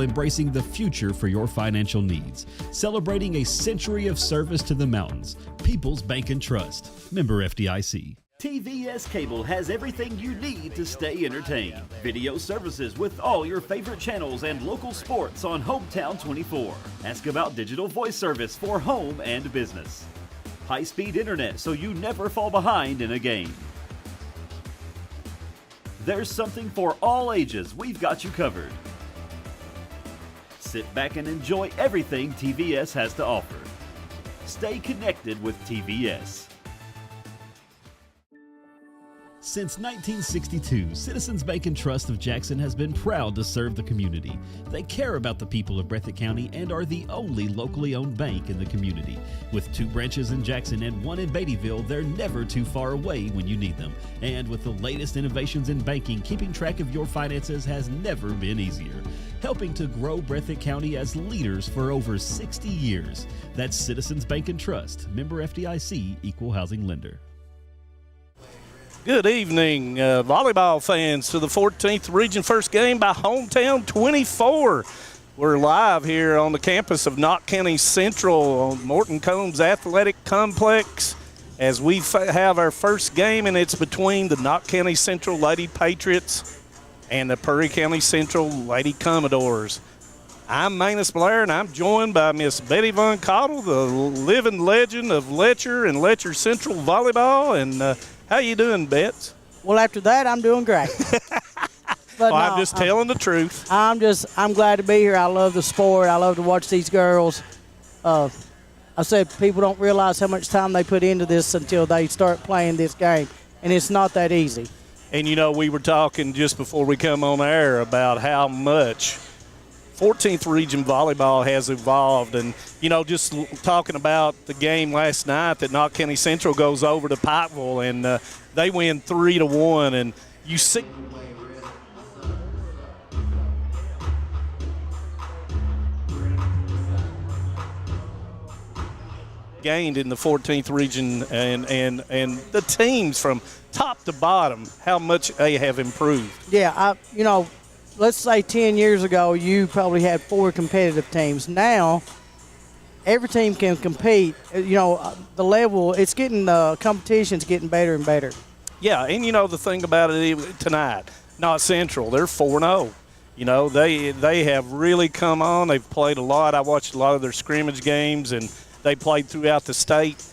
Embracing the future for your financial needs. Celebrating a century of service to the mountains. People's Bank and Trust. Member FDIC. TVS Cable has everything you need to stay entertained. Video services with all your favorite channels and local sports on Hometown 24. Ask about digital voice service for home and business. High-speed internet so you never fall behind in a game. There's something for all ages. We've got you covered. Sit back and enjoy everything TVS has to offer. Stay connected with TVS. Since 1962, Citizens Bank and Trust of Jackson has been proud to serve the community. They care about the people of Breathitt County and are the only locally owned bank in the community. With 2 branches in Jackson and 1 in Beattyville, they're never too far away when you need them. And with the latest innovations in banking, keeping track of your finances has never been easier. Helping to grow Breathitt County as leaders for over 60 years. That's Citizens Bank and Trust, member FDIC, equal housing lender. Good evening, volleyball fans, to the 14th Region First game by Hometown 24. We're live here on the campus of Knott County Central on Morton Combs Athletic Complex as we have our first game, and it's between the Knott County Central Lady Patriots and the Perry County Central Lady Commodores. I'm Manus Blair, and I'm joined by Miss Betty Von Cottle, the living legend of Letcher and Letcher Central Volleyball. And how you doing, Bets? Well, after that, I'm doing great. But I'm just telling the truth. I'm glad to be here. I love the sport. I love to watch these girls. I said people don't realize how much time they put into this until they start playing this game, and it's not that easy. And, you know, we were talking just before we come on air about how much 14th Region Volleyball has evolved. And, you know, just talking about the game last night that Knott County Central goes over to Pikeville, and they win 3-1. And you see gained in the 14th Region, and the teams from top to bottom, how much they have improved. Yeah, let's say 10 years ago, you probably had 4 competitive teams. Now, every team can compete. The level, it's getting, the competition's getting better and better. Yeah, and, you know, the thing about it tonight, Knott Central, they're 4-0. You know, they have really come on. They've played a lot. I watched a lot of their scrimmage games, and they played throughout the state.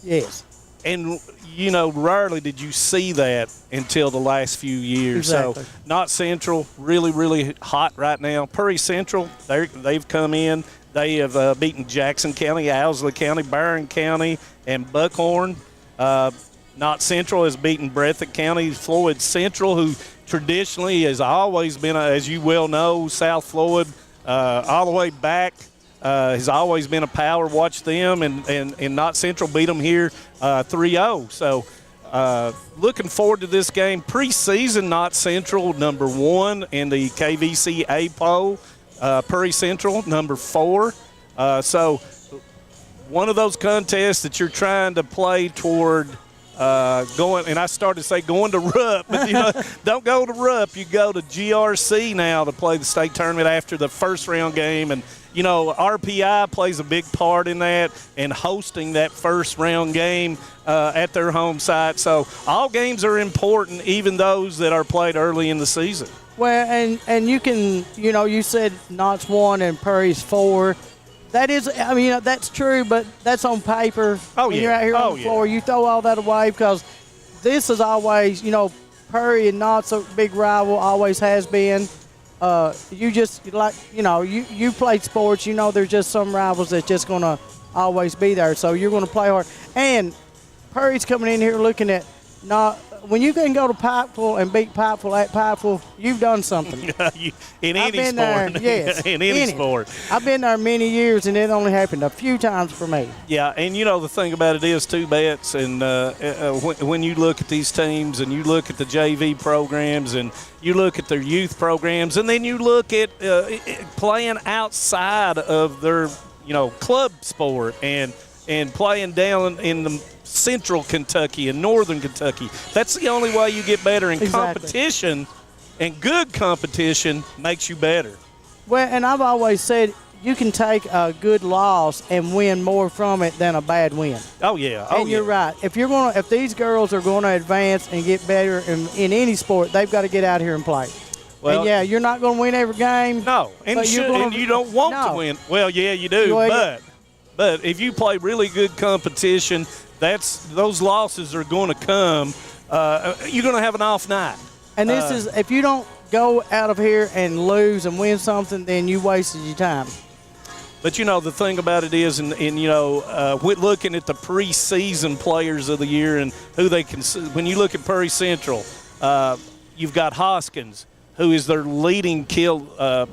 Yes. And, you know, rarely did you see that until the last few years. Exactly. So, Knott Central, really, really hot right now. Perry Central, they've come in. They have beaten Jackson County, Owsley County, Barron County, and Buckhorn. Knott Central has beaten Breathitt County. Floyd Central, who traditionally has always been, as you well know, South Floyd, all the way back, has always been a power. Watch them, and Knott Central beat them here 3-0. So looking forward to this game. Preseason, Knott Central number 1 in the KVC A poll. Perry Central number 4. So one of those contests that you're trying to play toward going, and I started to say going to RUP, but you know, don't go to RUP. You go to GRC now to play the state tournament after the first round game. And you know, RPI plays a big part in that and hosting that first round game at their home site. So all games are important, even those that are played early in the season. Well, and you can, you know, you said Knott's 1 and Perry's 4. That is, I mean, that's true, but that's on paper. Oh, when yeah. You're out here on the floor, you throw all that away because this is always, you know, Perry and Knott's a big rival, always has been. You just, like, you know, you played sports, you know there's just some rivals that's just going to always be there. So you're going to play hard. And Perry's coming in here looking at Knott. When you can go to Pikeville and beat Pikeville at Pikeville, you've done something. In any sport. There, yes. in any sport. I've been there many years, and it only happened a few times for me. Yeah, and you know the thing about it is too, Bets, and when you look at these teams and you look at the JV programs and you look at their youth programs, and then you look at playing outside of their, you know, club sport and playing down in the Central Kentucky and Northern Kentucky. That's the only way you get better. And exactly. Competition and good competition makes you better. Well, and I've always said you can take a good loss and win more from it than a bad win. Oh yeah. And you're right. If these girls are going to advance and get better in any sport, they've got to get out here and play. Well, and yeah, you're not going to win every game. No, and you don't want to win. Well, yeah, you do. But if you play really good competition, those losses are going to come. You're going to have an off night. And this is if you don't go out of here and lose and win something, then you wasted your time. But, the thing about it is, we're looking at the preseason players of the year and who they can – when you look at Prairie Central, you've got Hoskins, who is their leading kill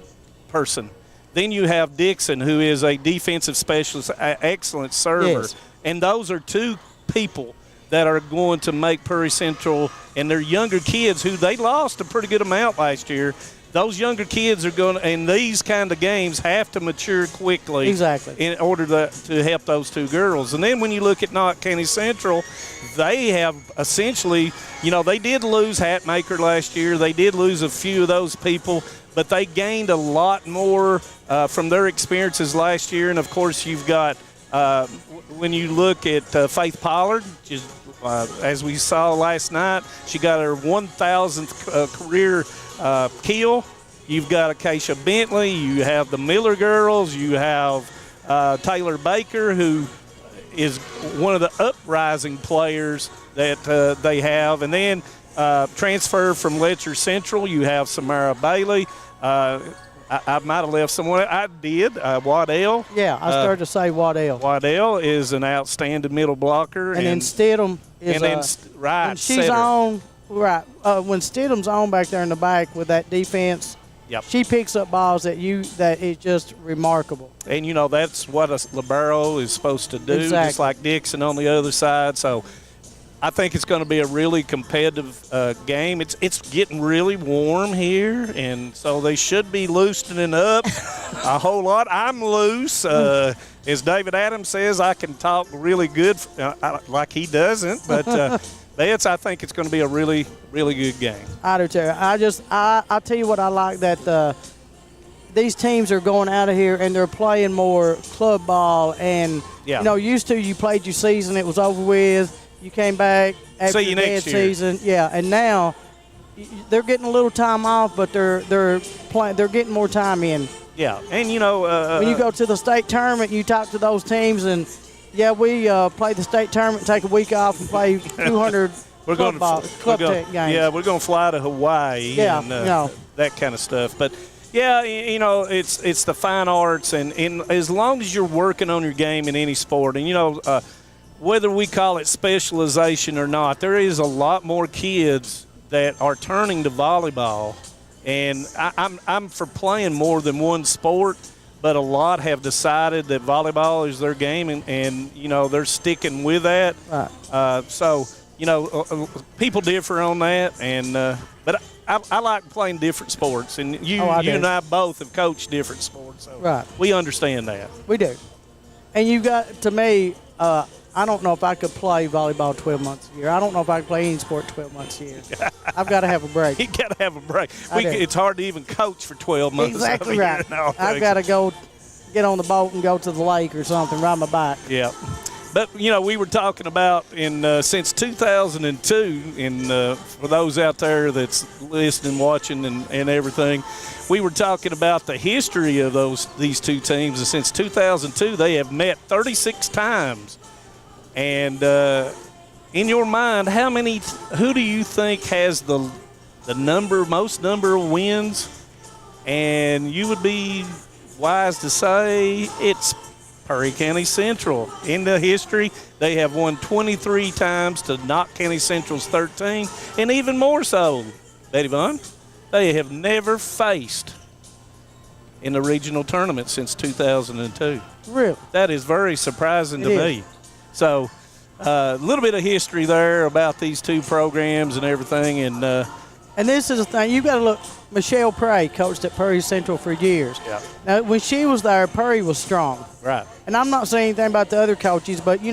person. Then you have Dixon, who is a defensive specialist, excellent server. Yes. And those are two people that are going to make Prairie Central and their younger kids, who they lost a pretty good amount last year. Those younger kids are going to, in these kind of games, have to mature quickly. Exactly. In order to help those two girls. And then when you look at Knott County Central, they have essentially, they did lose Hatmaker last year. They did lose a few of those people, but they gained a lot more from their experiences last year. And, of course, you've got, when you look at Faith Pollard, as we saw last night, she got her 1,000th career kill. You've got Acacia Bentley. You have the Miller girls. You have Taylor Baker, who is one of the uprising players that they have. And then transfer from Letcher Central, you have Samara Bailey. I might have left someone. I did. Waddell. Yeah, I started to say Waddell. Waddell is an outstanding middle blocker. And then Stidham is right. When she's on, right. When Stidham's on back there in the back with that defense, yep. She picks up balls that is just remarkable. And, that's what a libero is supposed to do, exactly. Just like Dixon on the other side. So I think it's going to be a really competitive game. It's getting really warm here, and so they should be loosening up a whole lot. I'm loose. As David Adams says, I can talk really good, like he doesn't. But I think it's going to be a really, really good game. I do too. I tell you what, I like that these teams are going out of here and they're playing more club ball. And, used to you played your season, it was over with. You came back after the dead season, and now they're getting a little time off, but they're getting more time in. Yeah, and when you go to the state tournament, you talk to those teams, and we play the state tournament, take a week off, and play 200 club games. Yeah, we're going to fly to Hawaii. And that kind of stuff, but. Yeah, it's the fine arts, and as long as you're working on your game in any sport, and whether we call it specialization or not, there is a lot more kids that are turning to volleyball. And I'm for playing more than one sport, but a lot have decided that volleyball is their game, and they're sticking with that. Right. So, people differ on that, but I like playing different sports, and you and I both have coached different sports, so right. We understand that. We do. And you got, to me, I don't know if I could play volleyball 12 months a year. I don't know if I could play any sport 12 months a year. I've got to have a break. You got to have a break. It's hard to even coach for 12 months. Exactly right. I've got to go get on the boat and go to the lake or something, ride my bike. Yeah. But, we were talking about since 2002, and for those out there that's listening, watching, and everything, we were talking about the history of these two teams. And since 2002, they have met 36 times. And in your mind, who do you think has the most number of wins? And you would be wise to say it's Prairie County Central. In the history, they have won 23 times to Knott County Central's 13, and even more so, Betty Vaughn, they have never faced in the regional tournament since 2002. Really? That is very surprising to me. So a little bit of history there about these two programs and everything. And this is the thing. You got to look. Michelle Prey coached at Prairie Central for years. Yeah. Now, when she was there, Prairie was strong. Right. And I'm not saying anything about the other coaches, but, you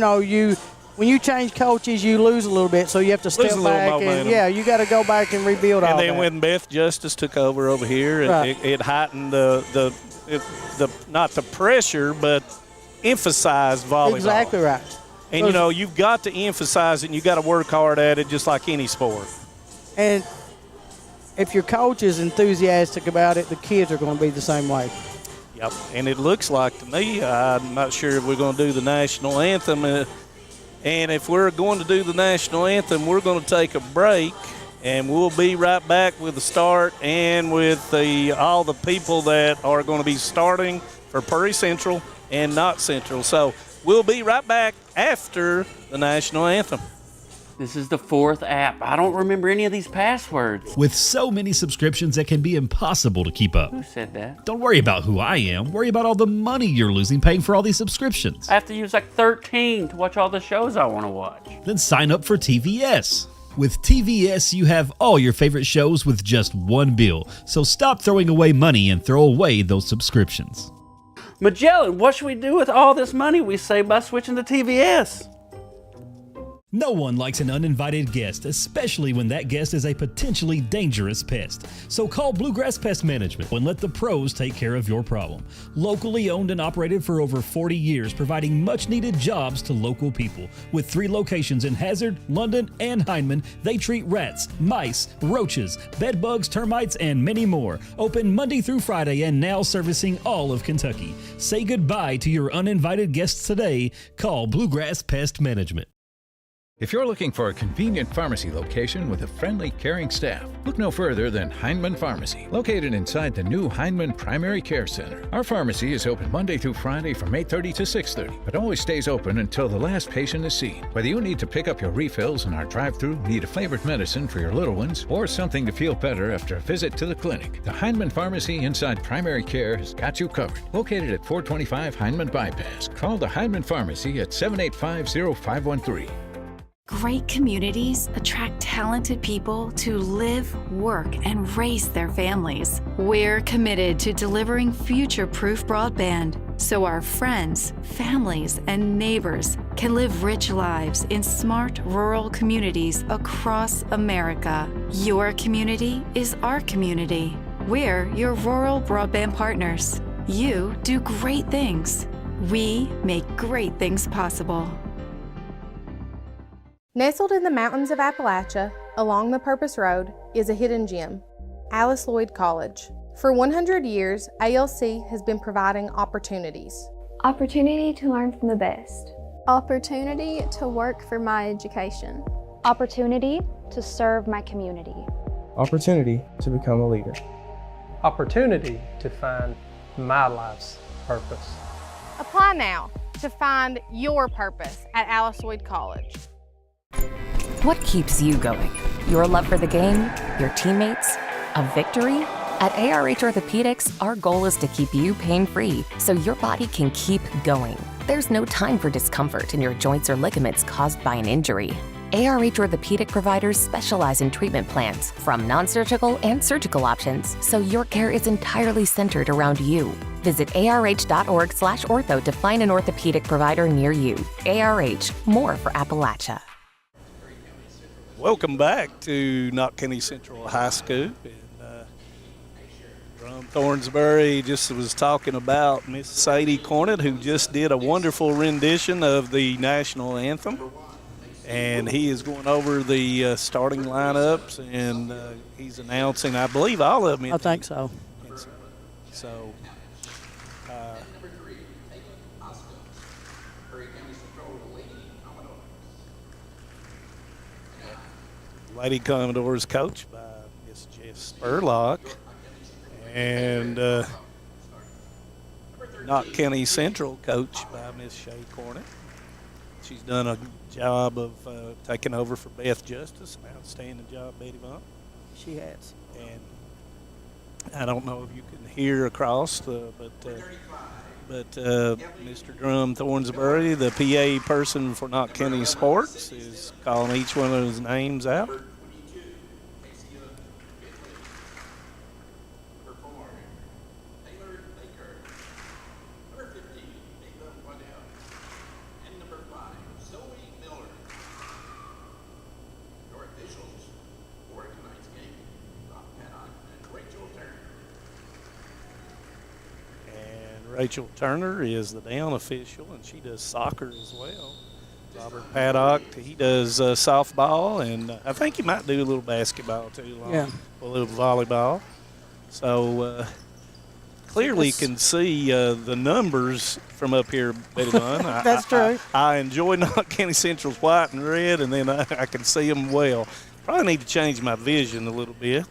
when you change coaches, you lose a little bit, so you have to step back and you got to go back and rebuild all that. And then when Beth Justice took over here, Right. it heightened the not the pressure, but emphasized volleyball. Exactly right. And you've got to emphasize it, and you got to work hard at it, just like any sport. And if your coach is enthusiastic about it, the kids are going to be the same way. Yep. And it looks like to me, I'm not sure if we're going to do the national anthem. And if we're going to do the national anthem, we're going to take a break, and we'll be right back with the start and with all the people that are going to be starting for Prairie Central and Knott Central. So we'll be right back after the national anthem. This is the 4th app. I don't remember any of these passwords. With so many subscriptions, it can be impossible to keep up. Who said that? Don't worry about who I am. Worry about all the money you're losing paying for all these subscriptions. I have to use like 13 to watch all the shows I want to watch. Then sign up for TVS. With TVS, you have all your favorite shows with just one bill. So stop throwing away money and throw away those subscriptions. Magellan, what should we do with all this money we save by switching to TVS? No one likes an uninvited guest, especially when that guest is a potentially dangerous pest. So call Bluegrass Pest Management and let the pros take care of your problem. Locally owned and operated for over 40 years, providing much-needed jobs to local people. With 3 locations in Hazard, London, and Hindman, they treat rats, mice, roaches, bed bugs, termites, and many more. Open Monday through Friday and now servicing all of Kentucky. Say goodbye to your uninvited guests today. Call Bluegrass Pest Management. If you're looking for a convenient pharmacy location with a friendly, caring staff, look no further than Hindman Pharmacy, located inside the new Hindman Primary Care Center. Our pharmacy is open Monday through Friday from 8:30 to 6:30, but always stays open until the last patient is seen. Whether you need to pick up your refills in our drive-thru, need a flavored medicine for your little ones, or something to feel better after a visit to the clinic, the Hindman Pharmacy inside Primary Care has got you covered. Located at 425 Hindman Bypass. Call the Hindman Pharmacy at 785-0513. Great communities attract talented people to live, work, and raise their families. We're committed to delivering future-proof broadband so our friends, families, and neighbors can live rich lives in smart rural communities across America. Your community is our community. We're your rural broadband partners. You do great things. We make great things possible. Nestled in the mountains of Appalachia, along the Purpose Road, is a hidden gem, Alice Lloyd College. For 100 years, ALC has been providing opportunities. Opportunity to learn from the best. Opportunity to work for my education. Opportunity to serve my community. Opportunity to become a leader. Opportunity to find my life's purpose. Apply now to find your purpose at Alice Lloyd College. What keeps you going? Your love for the game? Your teammates? A victory? At ARH Orthopedics, our goal is to keep you pain-free so your body can keep going. There's no time for discomfort in your joints or ligaments caused by an injury. ARH Orthopedic providers specialize in treatment plans, from non-surgical and surgical options, so your care is entirely centered around you. Visit arh.org/ortho to find an orthopedic provider near you. ARH, more for Appalachia. Welcome back to Knott County Central High School. And from Thornsbury just was talking about Miss Sadie Cornett, who just did a wonderful rendition of the national anthem. And he is going over the starting lineups, and he's announcing, I believe, all of them. I think so. So, Lady Commodores coached by Miss Jess Spurlock, and Knott County Central coached by Miss Shay Cornett. She's done a job of taking over for Beth Justice, an outstanding job, Betty Vaughn. She has. And I don't know if you can hear across, but Mr. Drum Thornsbury, the PA person for Knott County Sports, is calling each one of his names out. Rachel Turner is the down official, and she does soccer as well. Robert Paddock, he does softball, and I think he might do a little basketball too, a little volleyball. So clearly can see the numbers from up here, Betty Lynn. That's true. I enjoy Knott County Central's white and red, and then I can see them well. Probably need to change my vision a little bit.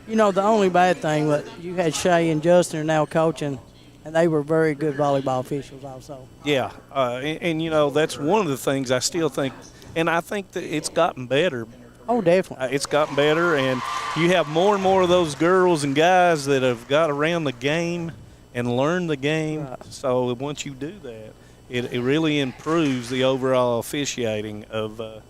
You know, the only bad thing was you had Shay and Justin are now coaching, and they were very good volleyball officials also. Yeah, and you know, that's one of the things I still think, and I think that it's gotten better. Oh, definitely. It's gotten better, and you have more and more of those girls and guys that have got around the game and learned the game. Right. So once you do that, it really improves the overall officiating of the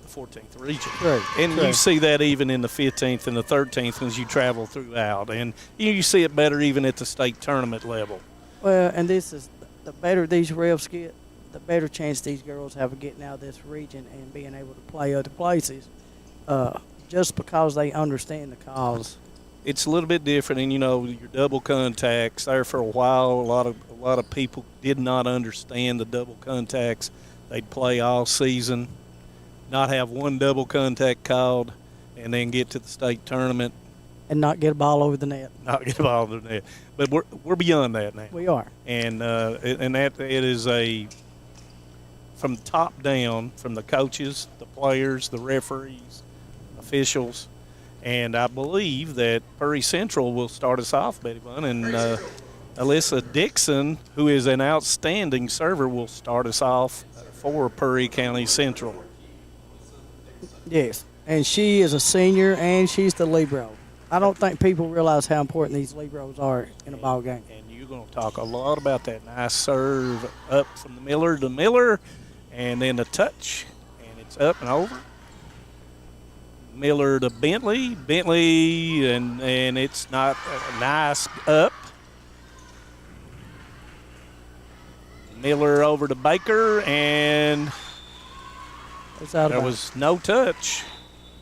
14th region. Right. And you see that even in the 15th and the 13th as you travel throughout. And you see it better even at the state tournament level. Well, and this is the better these refs get, the better chance these girls have of getting out of this region and being able to play other places, just because they understand the calls. It's a little bit different, and you know, your double contacts there for a while. A lot of people did not understand the double contacts. They'd play all season, not have one double contact called, and then get to the state tournament and not get a ball over the net. Not get a ball over the net. But we're beyond that now. We are. And that it is from the top down, from the coaches, the players, the referees, officials. And I believe that Perry Central will start us off, Betty Bunn, and Alyssa Dixon, who is an outstanding server, will start us off for Perry County Central. Yes, and she is a senior, and she's the libero. I don't think people realize how important these liberos are in a ball game. And you're going to talk a lot about that nice serve up from the Miller to Miller, and then a touch, and it's up and over. Miller to Bentley, and it's not a nice up. Miller over to Baker, and there was no touch.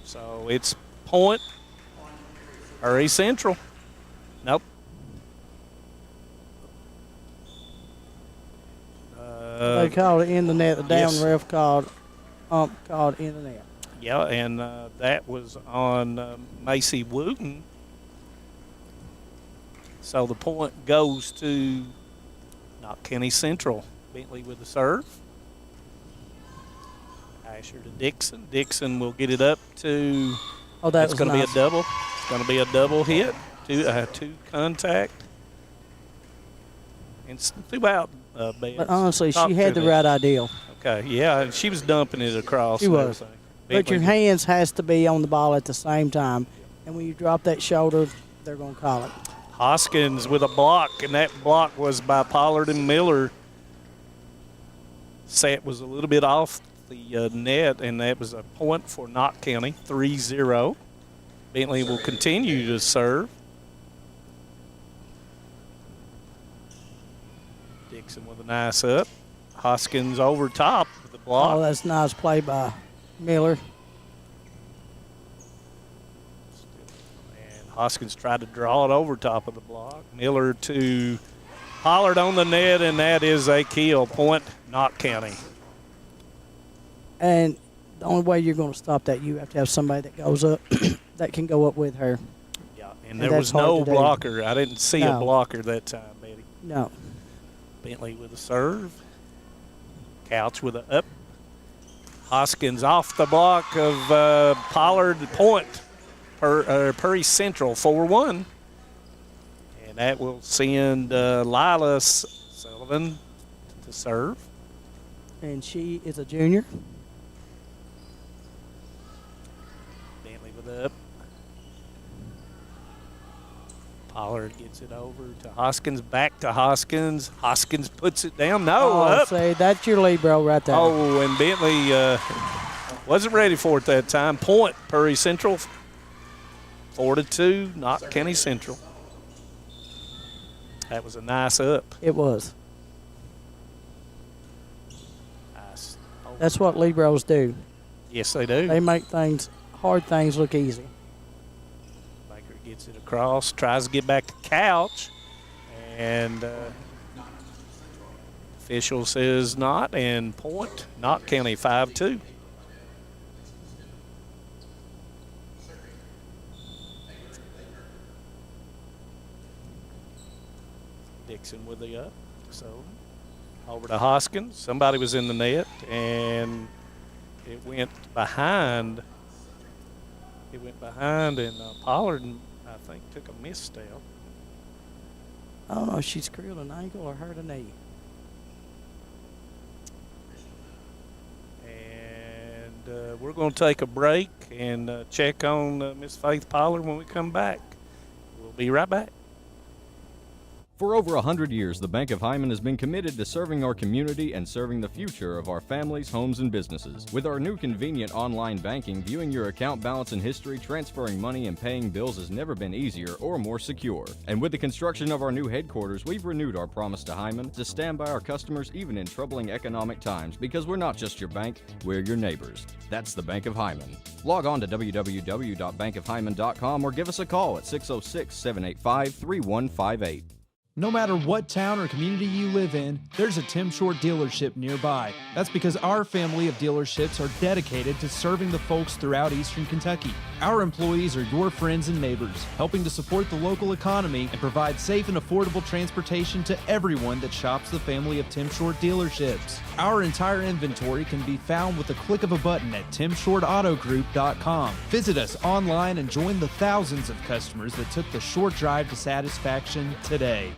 So it's point, Perry Central. Nope. They called it in the net. The down ref called in the net. Yeah, and that was on Macy Wooten. So the point goes to Knott County Central. Bentley with the serve. Asher to Dixon. Dixon will get it up to. Oh, that's going to be a double. It's going to be a double hit. Two contact. And throughout. But honestly, she had the right idea. Okay, yeah, she was dumping it across. She was. But your hands has to be on the ball at the same time. And when you drop that shoulder, they're going to call it. Hoskins with a block, and that block was by Pollard and Miller. Set was a little bit off the net, and that was a point for Knott County, 3-0. Bentley will continue to serve. Dixon with a nice up. Hoskins over top with the block. Oh, that's a nice play by Miller. And Hoskins tried to draw it over top of the block. Miller to Pollard on the net, and that is a kill. Point, Knott County. And the only way you're going to stop that, you have to have somebody that goes up, that can go up with her. Yeah, and there was no blocker. I didn't see a blocker that time, Betty. No. Bentley with a serve. Couch with a up. Hoskins off the block of Pollard. Point. Perry Central 4-1. And that will send Lila Sullivan to serve. And she is a junior. Bentley with up. Pollard gets it over to Hoskins, back to Hoskins. Hoskins puts it down. No, up. Say, that's your libero right there. Oh, and Bentley wasn't ready for it that time. Point, Perry Central, 4-2, Knott County Central. That was a nice up. It was. Nice. That's what liberos do. Yes, they do. They make hard things look easy. Baker gets it across, tries to get back to Couch, And official says not, and point, Knott County 5-2. Dixon with the up. So over to Hoskins. Somebody was in the net, and it went behind. It went behind, and Pollard, I think, took a misstep. I don't know if she screwed an ankle or hurt a knee. And we're going to take a break and check on Miss Faith Pollard when we come back. We'll be right back. For over 100 years, the Bank of Hyman has been committed to serving our community and serving the future of our families, homes, and businesses. With our new convenient online banking, viewing your account balance and history, transferring money, and paying bills has never been easier or more secure. And with the construction of our new headquarters, we've renewed our promise to Hyman to stand by our customers even in troubling economic times, because we're not just your bank, we're your neighbors. That's the Bank of Hyman. Log on to www.bankofhyman.com or give us a call at 606-785-3158. No matter what town or community you live in, there's a Tim Short dealership nearby. That's because our family of dealerships are dedicated to serving the folks throughout Eastern Kentucky. Our employees are your friends and neighbors, helping to support the local economy and provide safe and affordable transportation to everyone that shops the family of Tim Short dealerships. Our entire inventory can be found with the click of a button at timshortautogroup.com. Visit us online and join the thousands of customers that took the short drive to satisfaction today.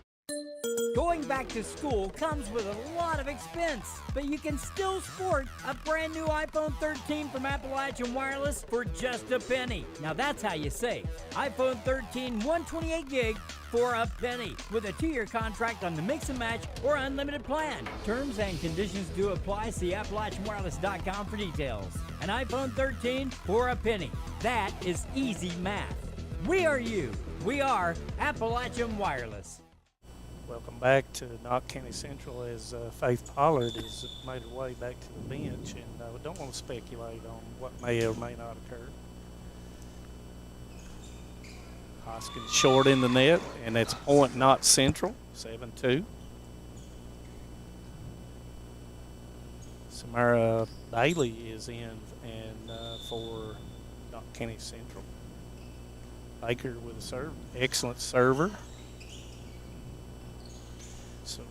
Going back to school comes with a lot of expense, but you can still sport a brand new iPhone 13 from Appalachian Wireless for just a penny. Now that's how you save. iPhone 13 128 gig for a penny with a 2-year contract on the mix and match or unlimited plan. Terms and conditions do apply. See AppalachianWireless.com for details. An iPhone 13 for a penny. That is easy math. We are you. We are Appalachian Wireless. Welcome back to Knott County Central as Faith Pollard has made her way back to the bench, and we don't want to speculate on what may or may not occur. Hoskins short in the net, and that's point Knott Central, 7-2. Samara Bailey is in and for Knott County Central. Baker with a serve, excellent server. So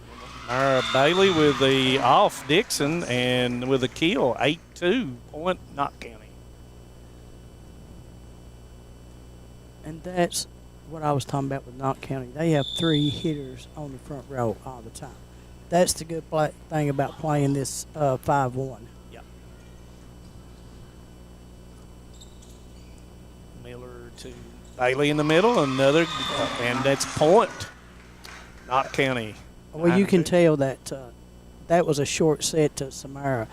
Mara Bailey with the off Dixon and with a kill, 8-2, point Knott County. And that's what I was talking about with Knott County. They have 3 hitters on the front row all the time. That's the good thing about playing this 5-1. Yeah. Miller to Bailey in the middle, another, and that's point Knott County. Well, you can tell that that was a short set to Samara,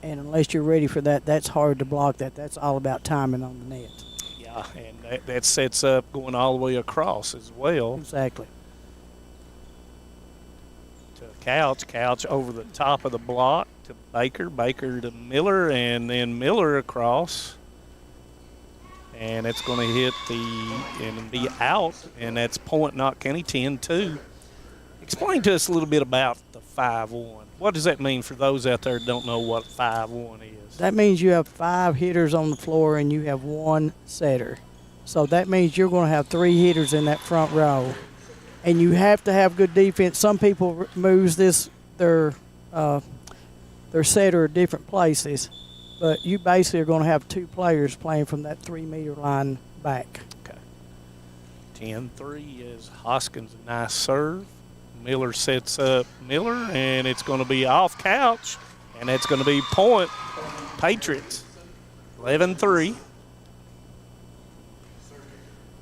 and unless you're ready for that, that's hard to block that. That's all about timing on the net. Yeah, and that sets up going all the way across as well. Exactly. To Couch over the top of the block to Baker to Miller, and then Miller across. And it's going to hit and be out, and that's point Knott County, 10-2. Explain to us a little bit about the 5-1. What does that mean for those out there that don't know what 5-1 is? That means you have 5 hitters on the floor and you have 1 setter. So that means you're going to have 3 hitters in that front row, and you have to have good defense. Some people moves their setter different places, but you basically are going to have 2 players playing from that 3-meter line back. Okay. 10-3 is Hoskins, a nice serve. Miller sets up Miller, and it's going to be off Couch, and it's going to be point Patriots, 11-3.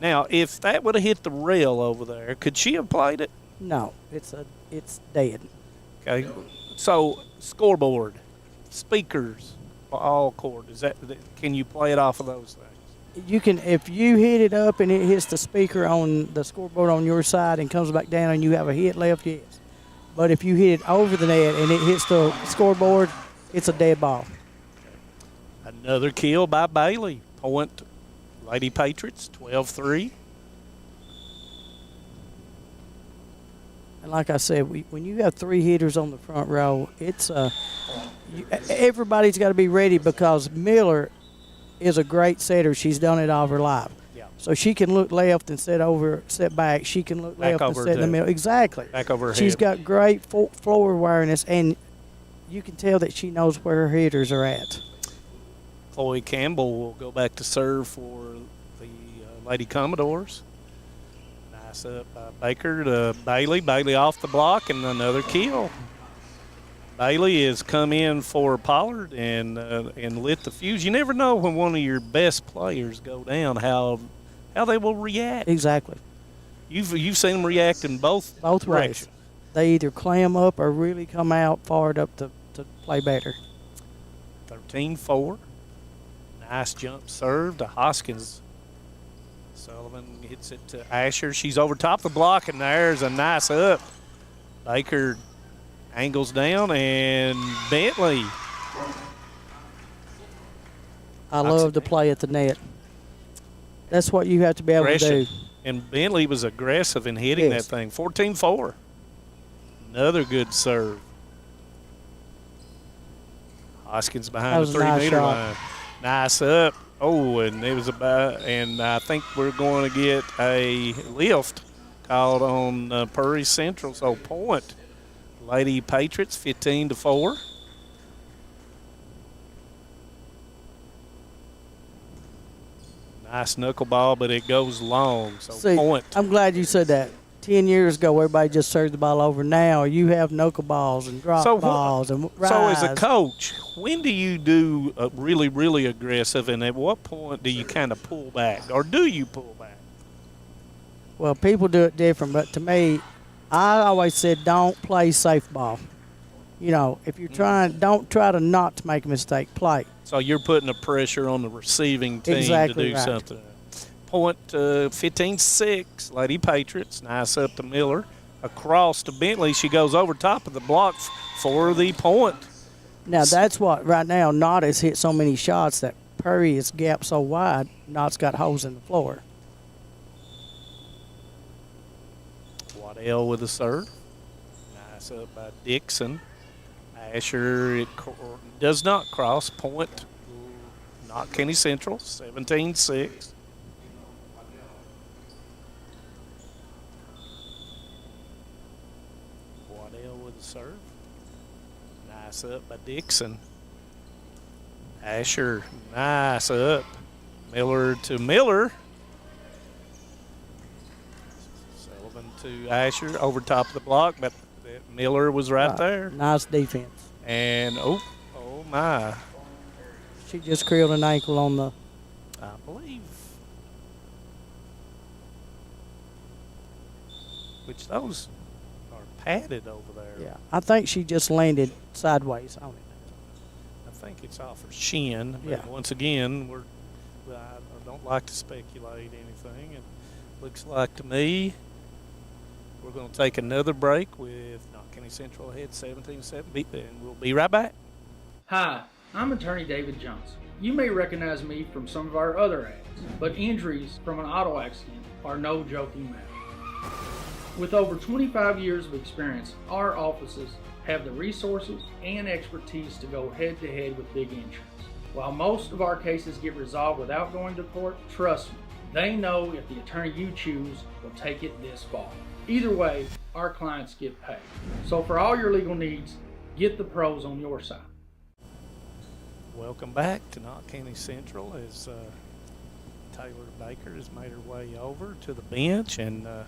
Now, if that would have hit the rail over there, could she have played it? No, it's dead. Okay, so scoreboard, speakers, all cord. Can you play it off of those things? You can, if you hit it up and it hits the speaker on the scoreboard on your side and comes back down and you have a hit left, yes. But if you hit it over the net and it hits the scoreboard, it's a dead ball. Another kill by Bailey. Point Lady Patriots, 12-3. And like I said, when you have 3 hitters on the front row, it's everybody's got to be ready because Miller is a great setter. She's done it all of her life. Yeah. So she can look left and set back. She can look left and set in the middle. Exactly. Back over her She's head. got great floor awareness, and you can tell that she knows where her hitters are at. Chloe Campbell will go back to serve for the Lady Commodores. Nice up by Baker to Bailey. Bailey off the block and another kill. Bailey has come in for Pollard and lit the fuse. You never know when one of your best players go down how they will react. Exactly. You've seen them react in both ways. directions. They either clam up or really come out fired up to play better. 13-4. Nice jump serve to Hoskins. Sullivan hits it to Asher. She's over top the block, and there's a nice up. Baker angles down, and Bentley. I love to play at the net. That's what you have to be able to do. And Bentley was aggressive in hitting Yes. that thing. 14-4. Another good serve. Hoskins behind the 3-meter line. Nice up. Oh, and it was and I think we're going to get a lift called on Purry Central. So point. Lady Patriots 15-4. Nice knuckleball, but it goes long. So See, point. I'm glad you said that. 10 years ago, everybody just served the ball over. Now you have knuckleballs and drop balls and rise. So as a coach, when do you do really, really aggressive, and at what point do you kind of pull back, or do you pull back? Well, people do it different, but to me, I always said don't play safe ball. You know, if you're trying, don't try to not to make a mistake. Play. So you're putting the pressure on the receiving team Exactly to do right. something. Point 15-6, Lady Patriots. Nice up to Miller. Across to Bentley. She goes over top of the block for the point. Now, that's what, right now, Knott has hit so many shots that Purry is gapped so wide, Knott's got holes in the floor. Waddell with a serve. Nice up by Dixon. Asher, it does not cross. Point, Knott County Central, 17-6. Waddell with a serve. Nice up by Dixon. Asher, nice up. Miller to Miller. Sullivan to Asher over top of the block, but Miller was right there. Nice defense. And, oh my. She just created an ankle on the. I believe. Which those are padded over there. Yeah, I think she just landed sideways on it. I think it's off her shin. But Yeah. once again, I don't like to speculate anything. It looks like to me we're going to take another break with Knott County Central ahead 17-7, and we'll be right back. Hi, I'm attorney David Johnson. You may recognize me from some of our other ads, but injuries from an auto accident are no joking matter. With over 25 years of experience, our offices have the resources and expertise to go head-to-head with big insurance. While most of our cases get resolved without going to court, trust me, they know if the attorney you choose will take it this far. Either way, our clients get paid. So for all your legal needs, get the pros on your side. Welcome back to Knott County Central as Taylor Baker has made her way over to the bench, and I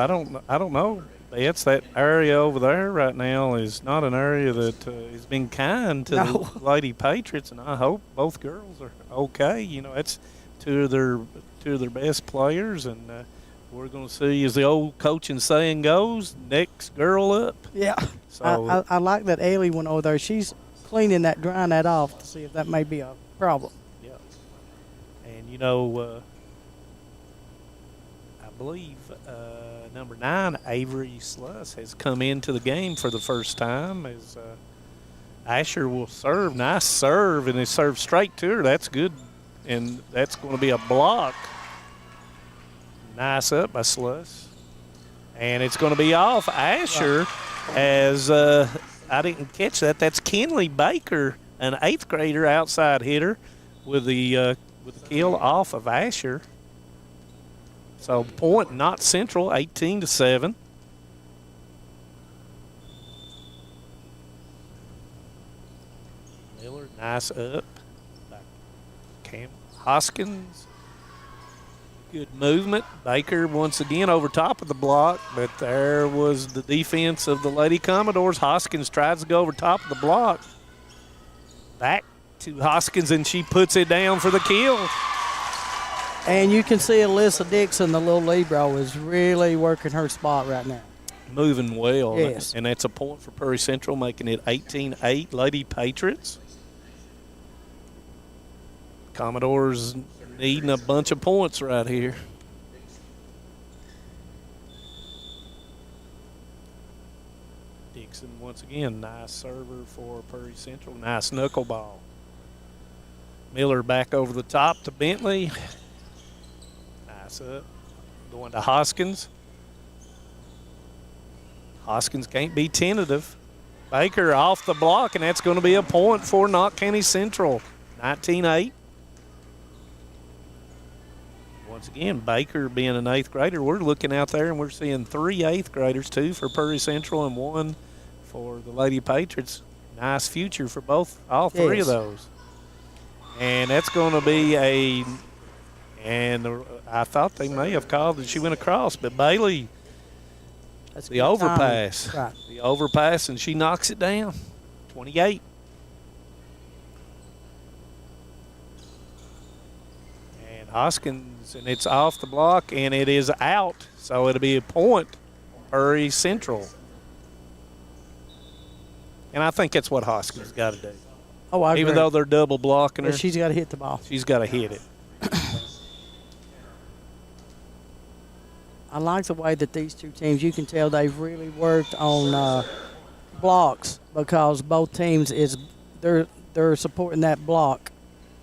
don't know. It's that area over there right now is not an area that has been kind to the Lady Patriots, and I hope both girls are okay. You know, it's two of their best players, and we're going to see, as the old coaching saying goes, next girl up. Yeah. So I like that Ellie went over there. She's cleaning that, drying that off to see if that may be a problem. Yeah. And, you know, I believe number 9, Avery Sluss, has come into the game for the first time as Asher will serve. Nice serve, and they serve straight to her. That's good, and that's going to be a block. Nice up by Sluss. And it's going to be off Asher as I didn't catch that. That's Kenley Baker, an 8th grader outside hitter with the kill off of Asher. So point Knott Central, 18-7. Miller, nice up. Cam Hoskins, good movement. Baker once again over top of the block, but there was the defense of the Lady Commodores. Hoskins tries to go over top of the block. Back to Hoskins, and she puts it down for the kill. And you can see Alyssa Dixon, the little libero, is really working her spot right now. Moving well. Yes. And that's a point for Prairie Central, making it 18-8 Lady Patriots. Commodores needing a bunch of points right here. Dixon once again, nice server for Prairie Central. Nice knuckleball. Miller back over the top to Bentley. Nice up. Going to Hoskins. Hoskins can't be tentative. Baker off the block, and that's going to be a point for Knott County Central. 19-8. Once again, Baker being an 8th grader, we're looking out there and we're seeing 3 8th graders, 2 for Prairie Central and 1 for the Lady Patriots. Nice future for all 3 of those. And that's going to be I thought they may have called that she went across, but Bailey, the overpass. Right. The overpass, and she knocks it down. 28. And Hoskins, and it's off the block, and it is out. So it'll be a point for Prairie Central. And I think that's what Hoskins got to do. Oh, I agree. Even though they're double blocking her. She's got to hit the ball. She's got to hit it. I like the way that these two teams, you can tell they've really worked on blocks, because both teams they're supporting that block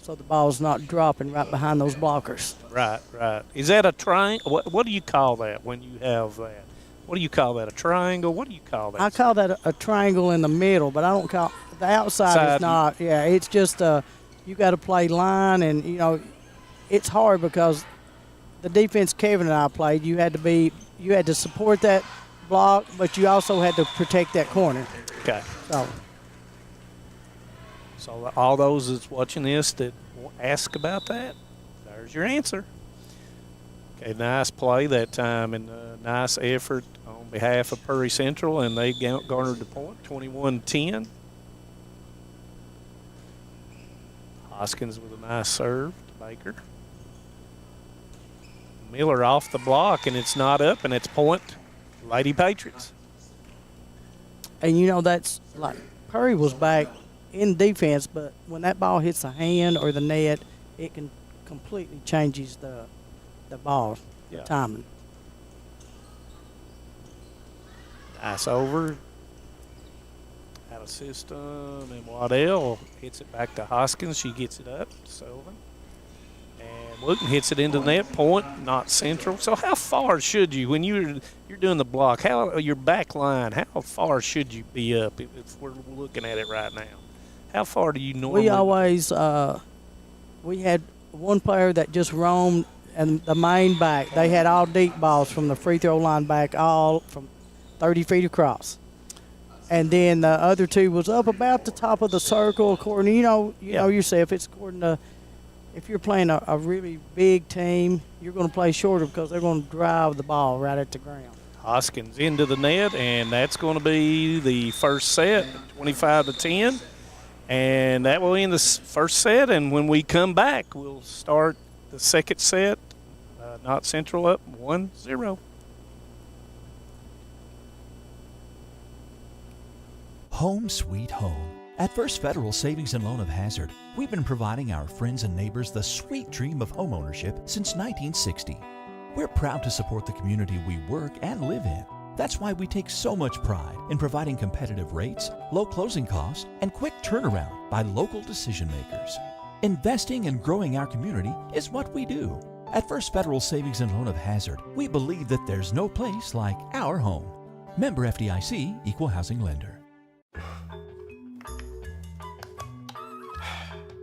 so the ball's not dropping right behind those blockers. Right, right. Is that a triangle? What do you call that when you have that? What do you call that? A triangle? What do you call that? I call that a triangle in the middle, but I don't call the outside is not. Yeah, it's just you got to play line, and it's hard because the defense Kevin and I played, you had to support that block, but you also had to protect that corner. Okay. So all those that's watching this that ask about that, there's your answer. Okay, nice play that time, and nice effort on behalf of Prairie Central, and they garnered the point, 21-10. Hoskins with a nice serve to Baker. Miller off the block, and it's not up, and it's point Lady Patriots. And that's like Prairie was back in defense, but when that ball hits the hand or the net, it can completely changes the ball timing. Nice over. Out of system, and Waddell hits it back to Hoskins. She gets it up, Sullivan. And Wooten hits it into the net, point, Knott Central. So how far should you, when you're doing the block, your back line, how far should you be up if we're looking at it right now? How far do you normally? We always, we had one player that just roamed, and the main back, they had all deep balls from the free throw line back, all from 30 feet across. And then the other two was up about the top of the circle, according to, you know yourself, it's according to, if you're playing a really big team, you're going to play shorter because they're going to drive the ball right at the ground. Hoskins into the net, and that's going to be the first set, 25-10. And that will end the first set, and when we come back, we'll start the second set. Knott Central up 1-0. Home sweet home. At First Federal Savings and Loan of Hazard, we've been providing our friends and neighbors the sweet dream of homeownership since 1960. We're proud to support the community we work and live in. That's why we take so much pride in providing competitive rates, low closing costs, and quick turnaround by local decision makers. Investing and growing our community is what we do. At First Federal Savings and Loan of Hazard, we believe that there's no place like our home. Member FDIC, Equal Housing Lender.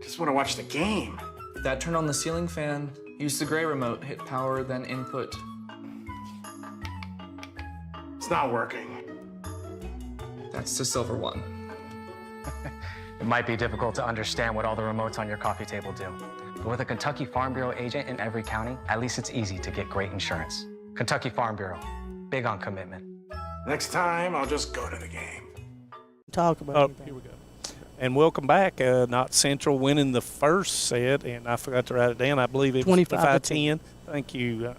Just want to watch the game. Dad, turn on the ceiling fan. Use the gray remote. Hit power, then input. It's not working. That's the silver one. It might be difficult to understand what all the remotes on your coffee table do. But with a Kentucky Farm Bureau agent in every county, at least it's easy to get great insurance. Kentucky Farm Bureau, big on commitment. Next time, I'll just go to the game. Talk about it. Here we go. And welcome back. Knott Central winning the first set, and I forgot to write it down. I believe it was 25-10. Thank you.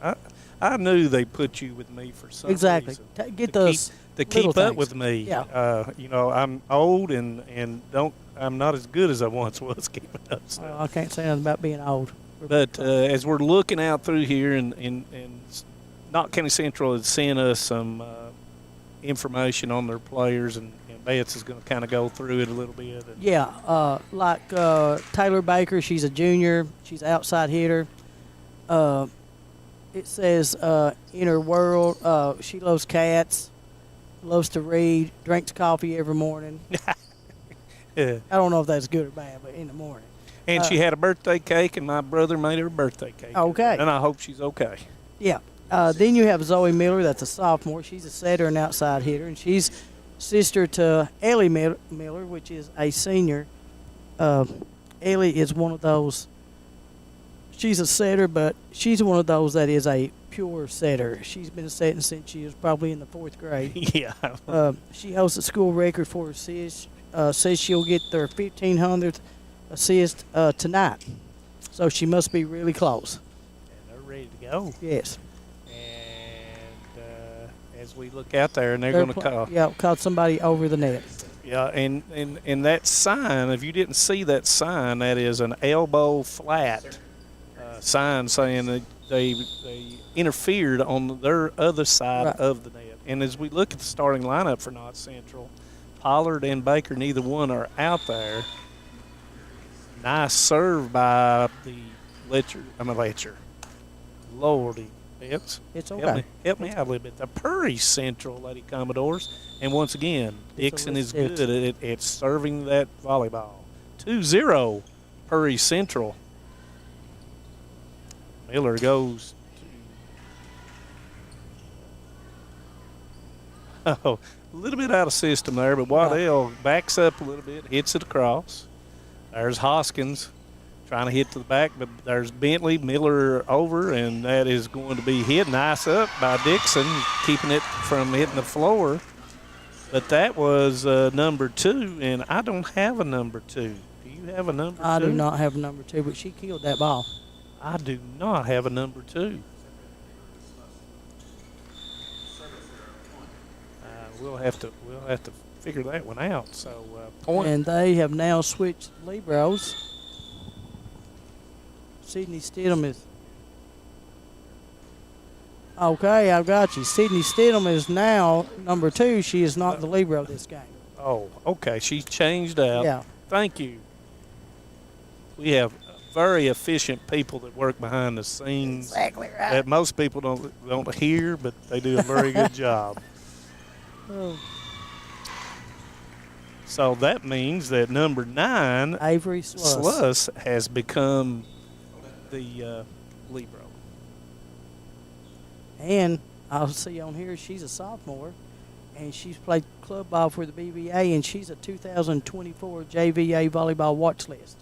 I knew they put you with me for some exactly. reason. Get those to keep up things. with me. Yeah. You know, I'm old and I'm not as good as I once was keeping up. So. I can't say nothing about being old. But as we're looking out through here, and Knott County Central has sent us some information on their players, and Bets is going to kind of go through it a little bit. Yeah, like Taylor Baker, she's a junior. She's an outside hitter. It says in her world, she loves cats, loves to read, drinks coffee every morning. Yeah. I don't know if that's good or bad, but in the morning. And she had a birthday cake, and my brother made her a birthday cake. Okay. And I hope she's okay. Yeah. Then you have Zoe Miller. That's a sophomore. She's a setter and outside hitter, and she's sister to Ellie Miller, which is a senior. Ellie is one of those. She's a setter, but she's one of those that is a pure setter. She's been setting since she was probably in the 4th grade. Yeah. She holds the school record for assists. Says she'll get their 1,500th assist tonight. So she must be really close. And they're ready to go. Yes. And as we look out there, and they're going to call. Yeah, caught somebody over the net. Yeah, and that sign, if you didn't see that sign, that is an elbow flat sign saying that they interfered on their other side of the net. And as we look at the starting lineup for Knott Central, Pollard and Baker, neither one are out there. Nice serve by the Letcher. Lordy, it's okay. Help me out a little bit. The Purry Central Lady Commodores, and once again, Dixon is good at serving that volleyball. 2-0, Purry Central. Miller goes to a little bit out of system there, but Waddell backs up a little bit, hits it across. There's Hoskins trying to hit to the back, but there's Bentley, Miller over, and that is going to be hit nice up by Dixon, keeping it from hitting the floor. But that was number 2, and I don't have a number 2. Do you have a number 2? I do not have a number 2, but she killed that ball. I do not have a number 2. We'll have to figure that one out. So point. And they have now switched libros. Sydney Stidham is. Okay, I've got you. Sydney Stidham is now number 2. She is not the libero this game. Oh, okay. She's changed out. Yeah. Thank you. We have very efficient people that work behind the scenes. Exactly right. That most people don't hear, but they do a very good job. Oh. So that means that number 9, Avery Sluss, has become the libero. And I'll see on here she's a sophomore, and she's played club ball for the BVA, and she's a 2024 JVA volleyball watch list.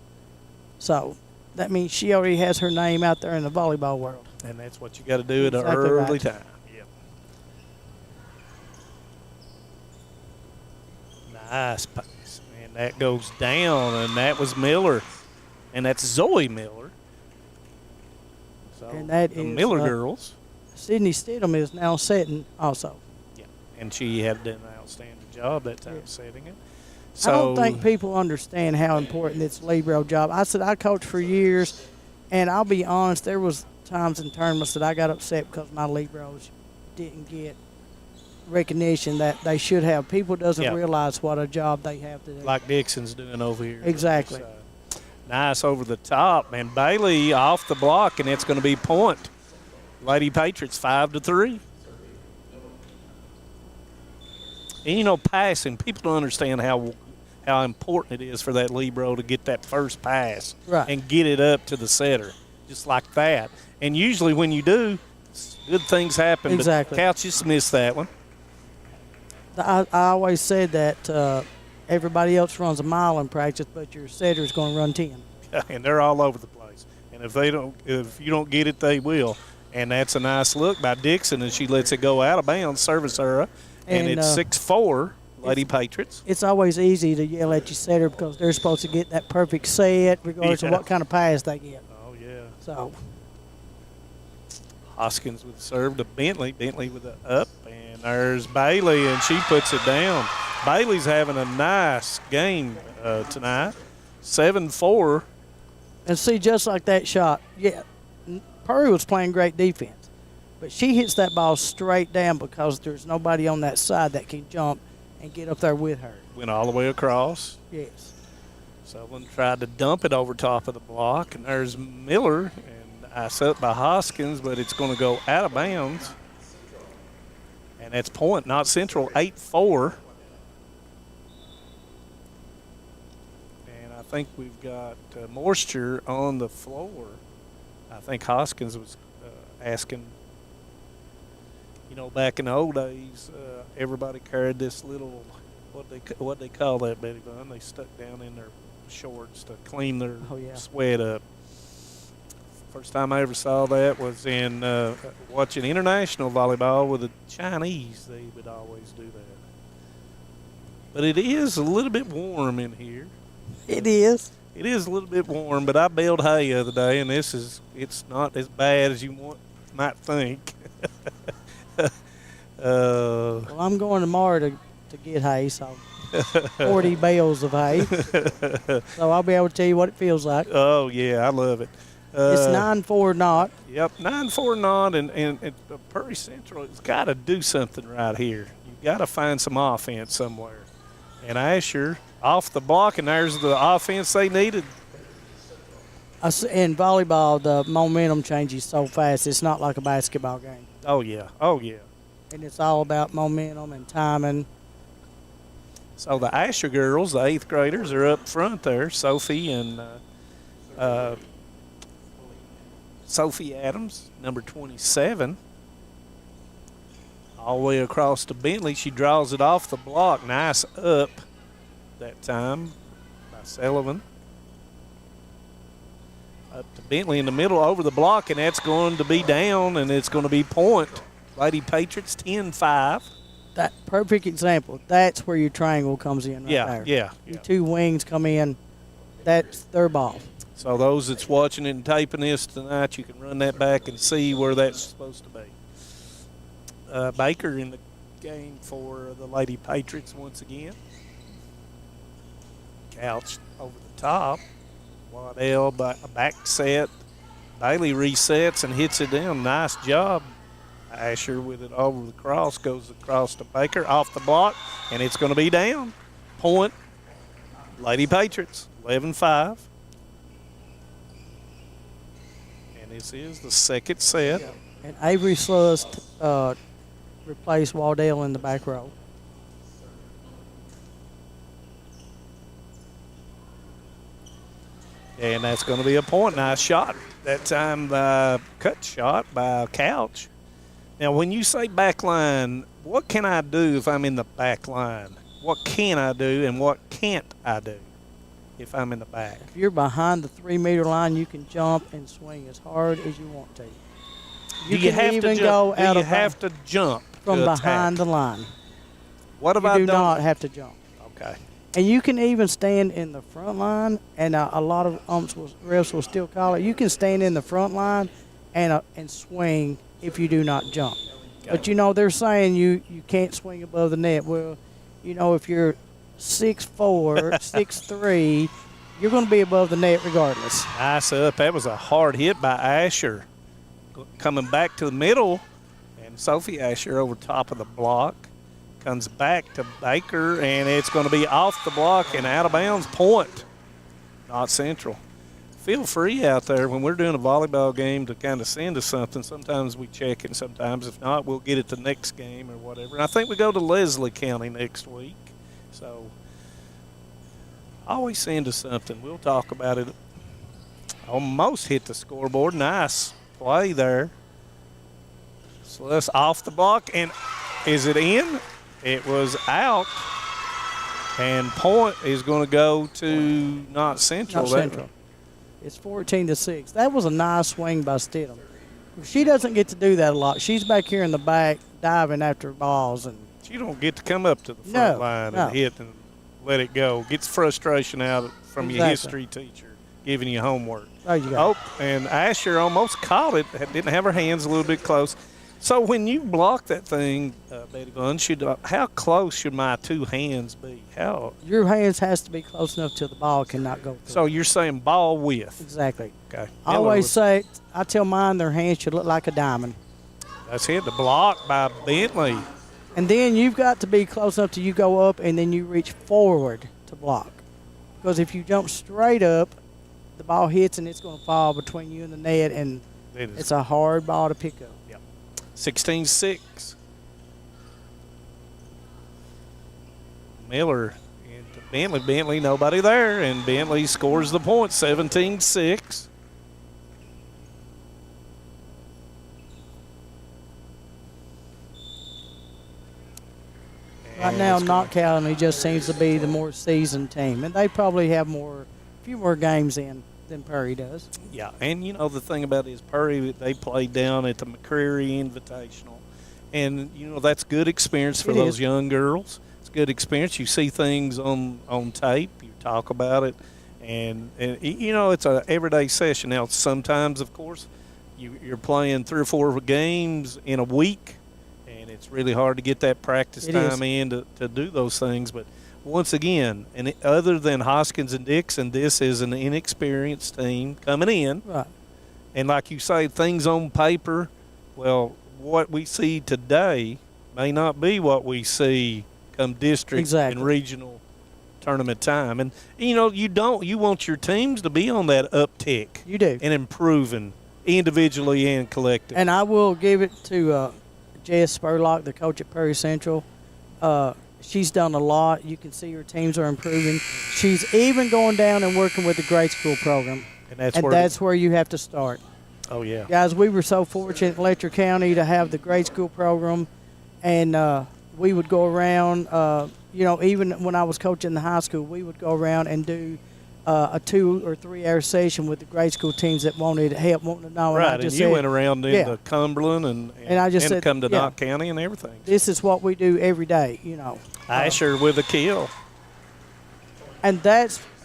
So that means she already has her name out there in the volleyball world. And that's what you got to do at an early time. Yep. Nice pass. And that goes down, and that was Miller. And that's Zoe Miller. So and that the is Miller girls. Sydney Stidham is now setting also. Yeah, and she had done an outstanding job that time setting it. So I don't think people understand how important this libero job. I said I coached for years, and I'll be honest, there was times in tournaments that I got upset because my liberos didn't get recognition that they should have. People doesn't realize what a job they have to do. Like Dixon's doing over here. Exactly. Nice over the top. And Bailey off the block, and it's going to be point. Lady Patriots 5-3. And, passing, people don't understand how important it is for that libero to get that first pass and get it up to the setter, just like that. And usually when you do, good things happen. Exactly. But Couch just missed that one. I always said that everybody else runs a mile in practice, but your setter's going to run 10. And they're all over the place. And if you don't get it, they will. And that's a nice look by Dixon, and she lets it go out of bounds, service error. And it's 6-4, Lady Patriots. It's always easy to yell at your setter because they're supposed to get that perfect set regardless of what kind of pass they get. Oh, yeah. So Hoskins with the serve to Bentley. Bentley with the up, and there's Bailey, and she puts it down. Bailey's having a nice game tonight, 7-4. And see, just like that shot, Purry was playing great defense. But she hits that ball straight down because there's nobody on that side that can jump and get up there with her. Went all the way across. Yes. Someone tried to dump it over top of the block, and there's Miller, and ice up by Hoskins, but it's going to go out of bounds. And that's point, Knott Central, 8-4. And I think we've got moisture on the floor. I think Hoskins was asking. Back in the old days, everybody carried this little, what they call that, Betty Bun? They stuck down in their shorts to clean their sweat up. First time I ever saw that was in watching international volleyball with the Chinese. They would always do that. But it is a little bit warm in here. It is. It is a little bit warm, but I baled hay the other day, and it's not as bad as you might think. Well, I'm going tomorrow to get hay, so 40 bales of hay. So I'll be able to tell you what it feels like. Oh, yeah, I love it. It's 9-4 Knott. Yep, 9-4 Knott, and Prairie Central has got to do something right here. You've got to find some offense somewhere. And Asher off the block, and there's the offense they needed. In volleyball, the momentum changes so fast. It's not like a basketball game. Oh, yeah. Oh, yeah. And it's all about momentum and timing. So the Asher girls, the 8th graders, are up front there. Sophie and Sophie Adams, number 27. All the way across to Bentley. She draws it off the block. Nice up that time by Sullivan. Up to Bentley in the middle over the block, and that's going to be down, and it's going to be point. Lady Patriots 10-5. That perfect example. That's where your triangle comes in right there. Yeah. Your two wings come in. That's their ball. So those that's watching it and taping this tonight, you can run that back and see where that's supposed to be. Baker in the game for the Lady Patriots once again. Couch over the top. Waddell back set. Bailey resets and hits it down. Nice job. Asher with it over the cross, goes across to Baker, off the block, and it's going to be down. Point, Lady Patriots, 11-5. And this is the second set. And Avery Sluss replaced Waddell in the back row. And that's going to be a point. Nice shot. That time cut shot by Couch. Now, when you say back line, what can I do if I'm in the back line? What can I do and what can't I do if I'm in the back? If you're behind the 3-meter line, you can jump and swing as hard as you want to. You can even go out of have to jump from behind the line. What if I don't? Do not have to jump. Okay. And you can even stand in the front line, and a lot of refs will still call it. You can stand in the front line and swing if you do not jump. Okay. But, they're saying you can't swing above the net. Well, if you're 6'4", 6'3", you're going to be above the net regardless. Nice up. That was a hard hit by Asher. Coming back to the middle, and Sophie Asher over top of the block. Comes back to Baker, and it's going to be off the block and out of bounds. Point. Knott Central. feel free out there when we're doing a volleyball game to kind of send us something. Sometimes we check it, sometimes if not, we'll get it the next game or whatever. And I think we go to Leslie County next week. So always send us something. We'll talk about it. Almost hit the scoreboard. Nice play there. So that's off the block. And is it in? It was out. And point is going to go to Knott Central. Knott Central. It's 14-6. That was a nice swing by Stidham. She doesn't get to do that a lot. She's back here in the back diving after balls. And she don't get to come up to the front line and hit and let it go. Gets frustration out from your history teacher giving you homework. Oh, you go. And Asher almost caught it. Didn't have her hands a little bit close. So when you block that thing, Betty Bunn, how close should my two hands be? How? Your hands has to be close enough till the ball cannot go through. So you're saying ball width? Exactly. Okay. I always say, I tell mine their hands should look like a diamond. That's it, the block by Bentley. And then you've got to be close enough till you go up and then you reach forward to block. Because if you jump straight up, the ball hits and it's going to fall between you and the net, and it's a hard ball to pick up. 16-6. Miller into Bentley. Bentley, nobody there, and Bentley scores the point, 17-6. Right now, Knott County just seems to be the more seasoned team, and they probably have a few more games in than Perry does. Yeah, and you know the thing about it is Perry, they played down at the McCreary Invitational, and you know that's good experience for those young girls. It's good experience. You see things on tape, you talk about it, and you know it's a everyday session. Now sometimes, of course, you're playing 3 or 4 games in a week, and it's really hard to get that practice time in to do those things, but. Once again, and other than Hoskins and Dixon, this is an inexperienced team coming in. Right. And like you say, things on paper, well, what we see today may not be what we see come district and regional tournament time. And, you know, you want your teams to be on that uptick. You do. And improving individually and collectively. And I will give it to Jess Spurlock, the coach at Perry Central. She's done a lot. You can see her teams are improving. She's even going down and working with the grade school program. And that's where you have to start. Oh, yeah. Guys, we were so fortunate in Letcher County to have the grade school program. And we would go around, you know, even when I was coaching the high school, we would go around and do a 2 or 3 hour session with the grade school teams that wanted help, wanting to know. Right, and you went around into Cumberland and I just said, come to Knott County and everything. This is what we do every day, you know. Asher with a kill. And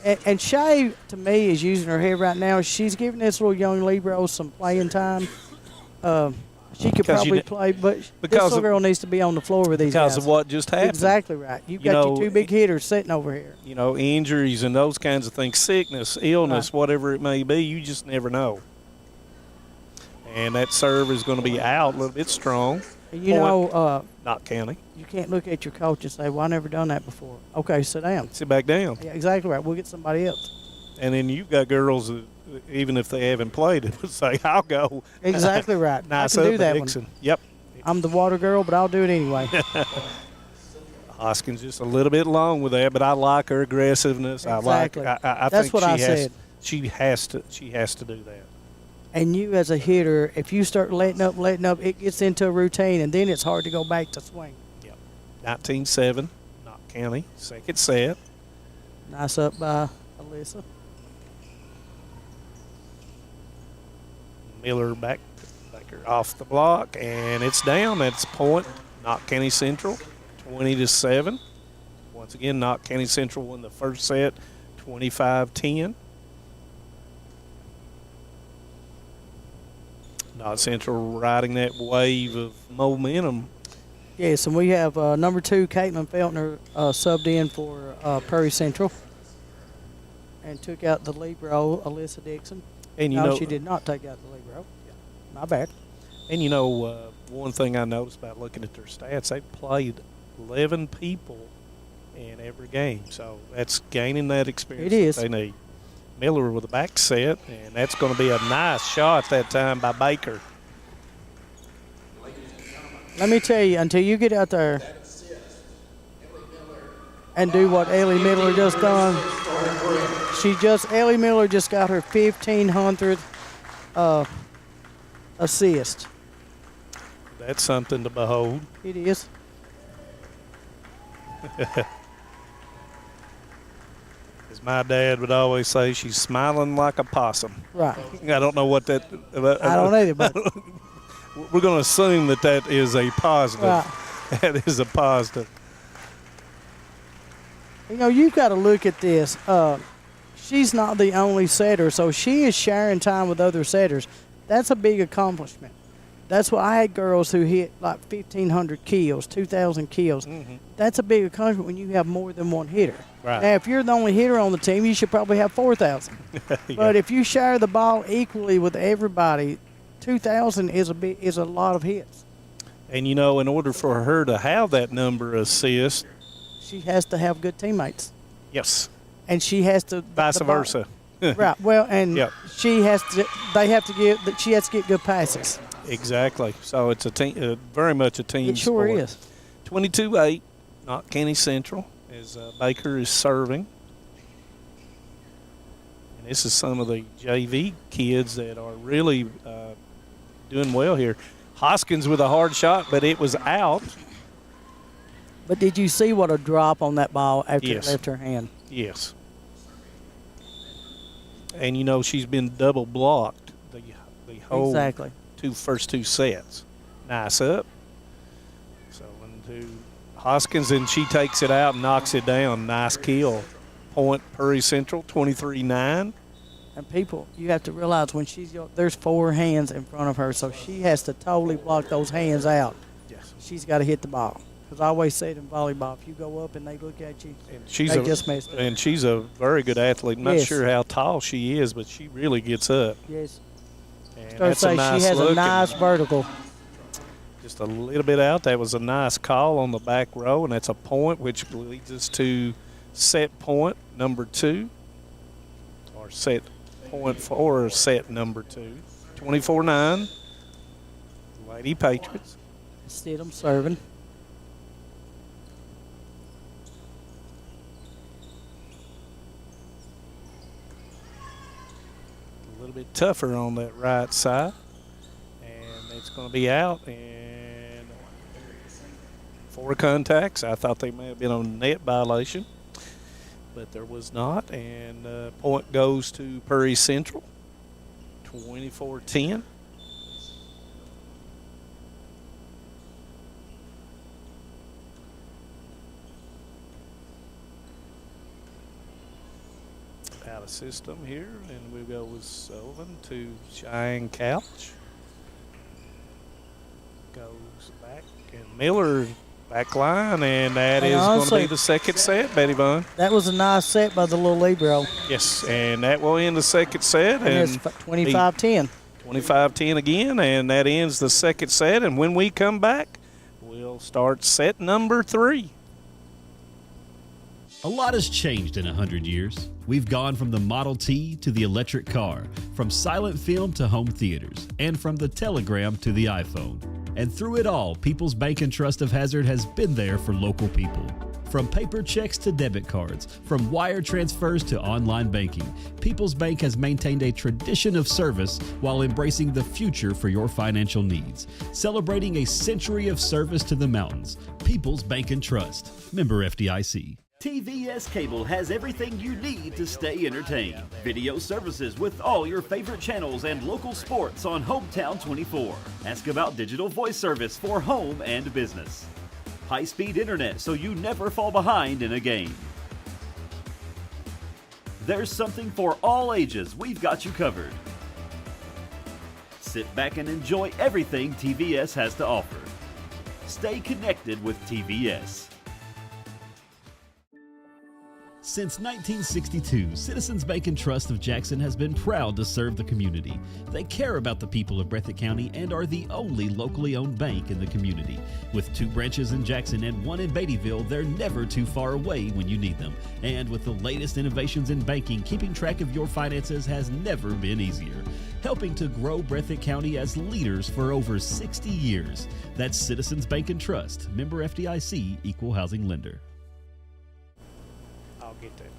and Shay, to me, is using her head right now. She's giving this little young libero some playing time. She could probably play, but this little girl needs to be on the floor with these guys. Because of what just happened. Exactly right. You've got your 2 big hitters sitting over here. You know, injuries and those kinds of things, sickness, illness, whatever it may be, you just never know. And that serve is going to be out a little bit strong. And you know, Knott County. You can't look at your coach and say, well, I never done that before. Okay, sit down. Sit back down. Yeah, exactly right. We'll get somebody else. And then you've got girls that, even if they haven't played, it would say, I'll go. Exactly right. Nice I can do that Dixon. one. Yep. I'm the water girl, but I'll do it anyway. Hoskins just a little bit long with that, but I like her aggressiveness. Exactly. I That's think what I said. She has to do that. And you as a hitter, if you start letting up, it gets into a routine, and then it's hard to go back to swing. Yep. 19-7, Knott County, second set. Nice up by Alyssa. Miller back off the block, and it's down. That's point. Knott County Central, 20-7. Once again, Knott County Central won the first set, 25-10. Knott Central riding that wave of momentum. Yes, and we have number 2, Caitlin Feltner, subbed in for Perry Central and took out the libero, Alyssa Dixon. And no, she did not take out the libero. My bad. And, you know, one thing I noticed about looking at their stats, they played 11 people in every game. So that's gaining that experience it is. that they need. Miller with a back set, and that's going to be a nice shot that time by Baker. Let me tell you, until you get out there and do what Ellie Miller just done, Ellie Miller just got her 1,500th assist. That's something to behold. It is. As my dad would always say, she's smiling like a possum. Right. I don't know what that. I don't either, but we're going to assume that is a positive. Right. That is a positive. You know, you've got to look at this. She's not the only setter, so she is sharing time with other setters. That's a big accomplishment. That's why I had girls who hit like 1,500 kills, 2,000 kills. Mm-hmm. That's a big accomplishment when you have more than one hitter. Right. Now, if you're the only hitter on the team, you should probably have 4,000. Yeah. But if you share the ball equally with everybody, 2,000 is a lot of hits. And, you know, in order for her to have that number of assists, she has to have good teammates. Yes. And she has to. Vice versa. Right. Well, and yep. she has to get good passes. Exactly. So it's a team, very much a team sport. It sure is. 22-8, Knott County Central, as Baker is serving. And this is some of the JV kids that are really doing well here. Hoskins with a hard shot, but it was out. But did you see what a drop on that ball after it left her hand? Yes. And, you know, she's been double blocked the whole first two sets. Nice up. So into Hoskins, and she takes it out and knocks it down. Nice kill. Point Prairie Central, 23-9. And people, you have to realize when there's 4 hands in front of her, so she has to totally block those hands out. Yes. She's got to hit the ball. Because I always say it in volleyball, if you go up and they look at you, they just messed up. And she's a very good athlete. Not sure how tall she is, but she really gets up. Yes. And that's a nice she has look, a nice vertical. Just a little bit out. That was a nice call on the back row, and that's a point, which leads us to set point number 2, or set point for set number 2. 24-9, Lady Patriots. Stidham serving. A little bit tougher on that right side, and it's going to be out. And 4 contacts. I thought they may have been on a net violation, but there was not. And point goes to Prairie Central, 24-10. Out of system here, and we go with Sullivan to Cheyenne Couch. Goes back, and Miller back line, and that is going to be the second set, Betty Vaughn. That was a nice set by the little libero. Yes, and that will end the second set. And it's 25-10. 25-10 again, and that ends the second set. And when we come back, we'll start set number 3. A lot has changed in 100 years. We've gone from the Model T to the electric car, from silent film to home theaters, and from the telegram to the iPhone. And through it all, People's Bank and Trust of Hazard has been there for local people. From paper checks to debit cards, from wire transfers to online banking, People's Bank has maintained a tradition of service while embracing the future for your financial needs. Celebrating a century of service to the mountains. People's Bank and Trust. Member FDIC. TVS Cable has everything you need to stay entertained. Video services with all your favorite channels and local sports on Hometown 24. Ask about digital voice service for home and business. High-speed internet so you never fall behind in a game. There's something for all ages. We've got you covered. Sit back and enjoy everything TVS has to offer. Stay connected with TVS. Since 1962, Citizens Bank and Trust of Jackson has been proud to serve the community. They care about the people of Breathitt County and are the only locally owned bank in the community. With 2 branches in Jackson and 1 in Beattyville, they're never too far away when you need them. And with the latest innovations in banking, keeping track of your finances has never been easier. Helping to grow Breathitt County as leaders for over 60 years. That's Citizens Bank and Trust, member FDIC, equal housing lender. Get that.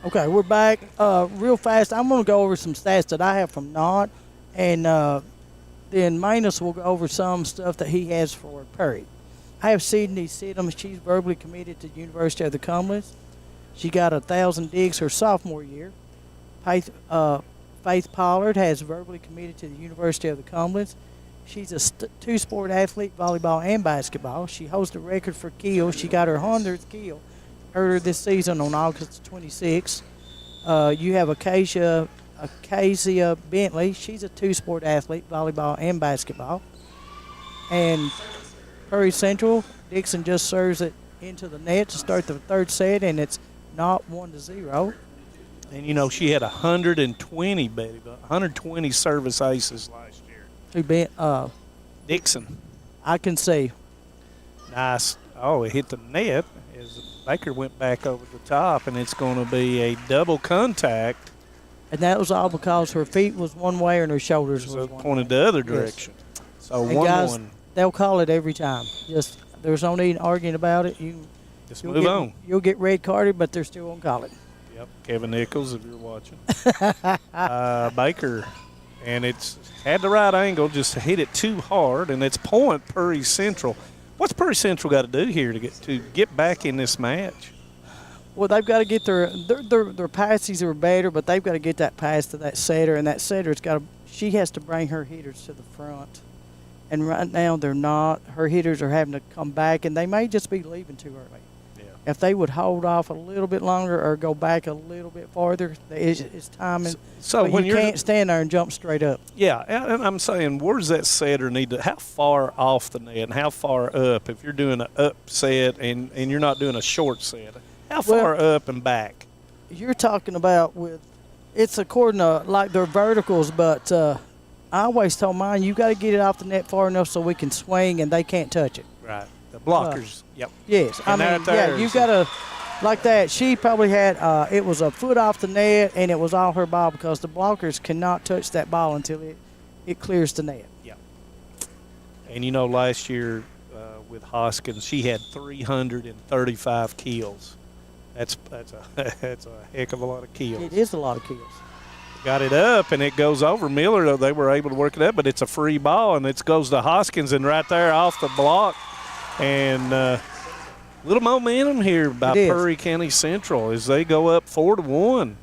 Okay, we're back. Real fast, I'm going to go over some stats that I have from Knott, and then Manus will go over some stuff that he has for Perry. I have Sydney Sidham. She's verbally committed to the University of the Cumberlands. She got 1,000 digs her sophomore year. Faith Pollard has verbally committed to the University of the Cumberlands. She's a 2-sport athlete, volleyball and basketball. She holds the record for kills. She got her 100th kill earlier this season on August 26th. You have Acacia Bentley. She's a 2-sport athlete, volleyball and basketball. And Perry Central, Dixon just serves it into the net to start the 3rd set, and it's not 1-0. And, you know, she had 120, Betty, 120 service aces last year. Who been Dixon. I can see. Nice. Oh, it hit the net as Baker went back over the top, and it's going to be a double contact. And that was all because her feet was one way and her shoulders was one pointed way. the other direction. Yes. So and 1-1. Guys, they'll call it every time. Just there's no need arguing about it. Just move on. You'll get red carded, but they're still going to call it. Yep. Kevin Nichols, if you're watching. Baker. And it's had the right angle, just hit it too hard, and it's point Perry Central. What's Perry Central got to do here to get back in this match? Well, they've got to get their passes are better, but they've got to get that pass to that setter, and that setter's she has to bring her hitters to the front. And right now they're not. Her hitters are having to come back, and they may just be leaving too early. Yeah. If they would hold off a little bit longer or go back a little bit farther, it's timing. So when you can't stand there and jump straight up. Yeah, and I'm saying, where's that setter need to? How far off the net and how far up? If you're doing an up set and you're not doing a short set, how far up and back? You're talking about it's according to like their verticals, but I always told mine you got to get it off the net far enough so we can swing and they can't touch it. Right. The blockers. Yep. Yes. I mean, you got to, like that. She probably had, it was a foot off the net, and it was all her ball because the blockers cannot touch that ball until it clears the net. Yeah. And, you know, last year with Hoskins, she had 335 kills. That's a heck of a lot of kills. It is a lot of kills. Got it up, and it goes over. Miller, they were able to work it up, but it's a free ball, and it goes to Hoskins, and right there off the block. And little momentum here by Perry County Central as they go up 4-1.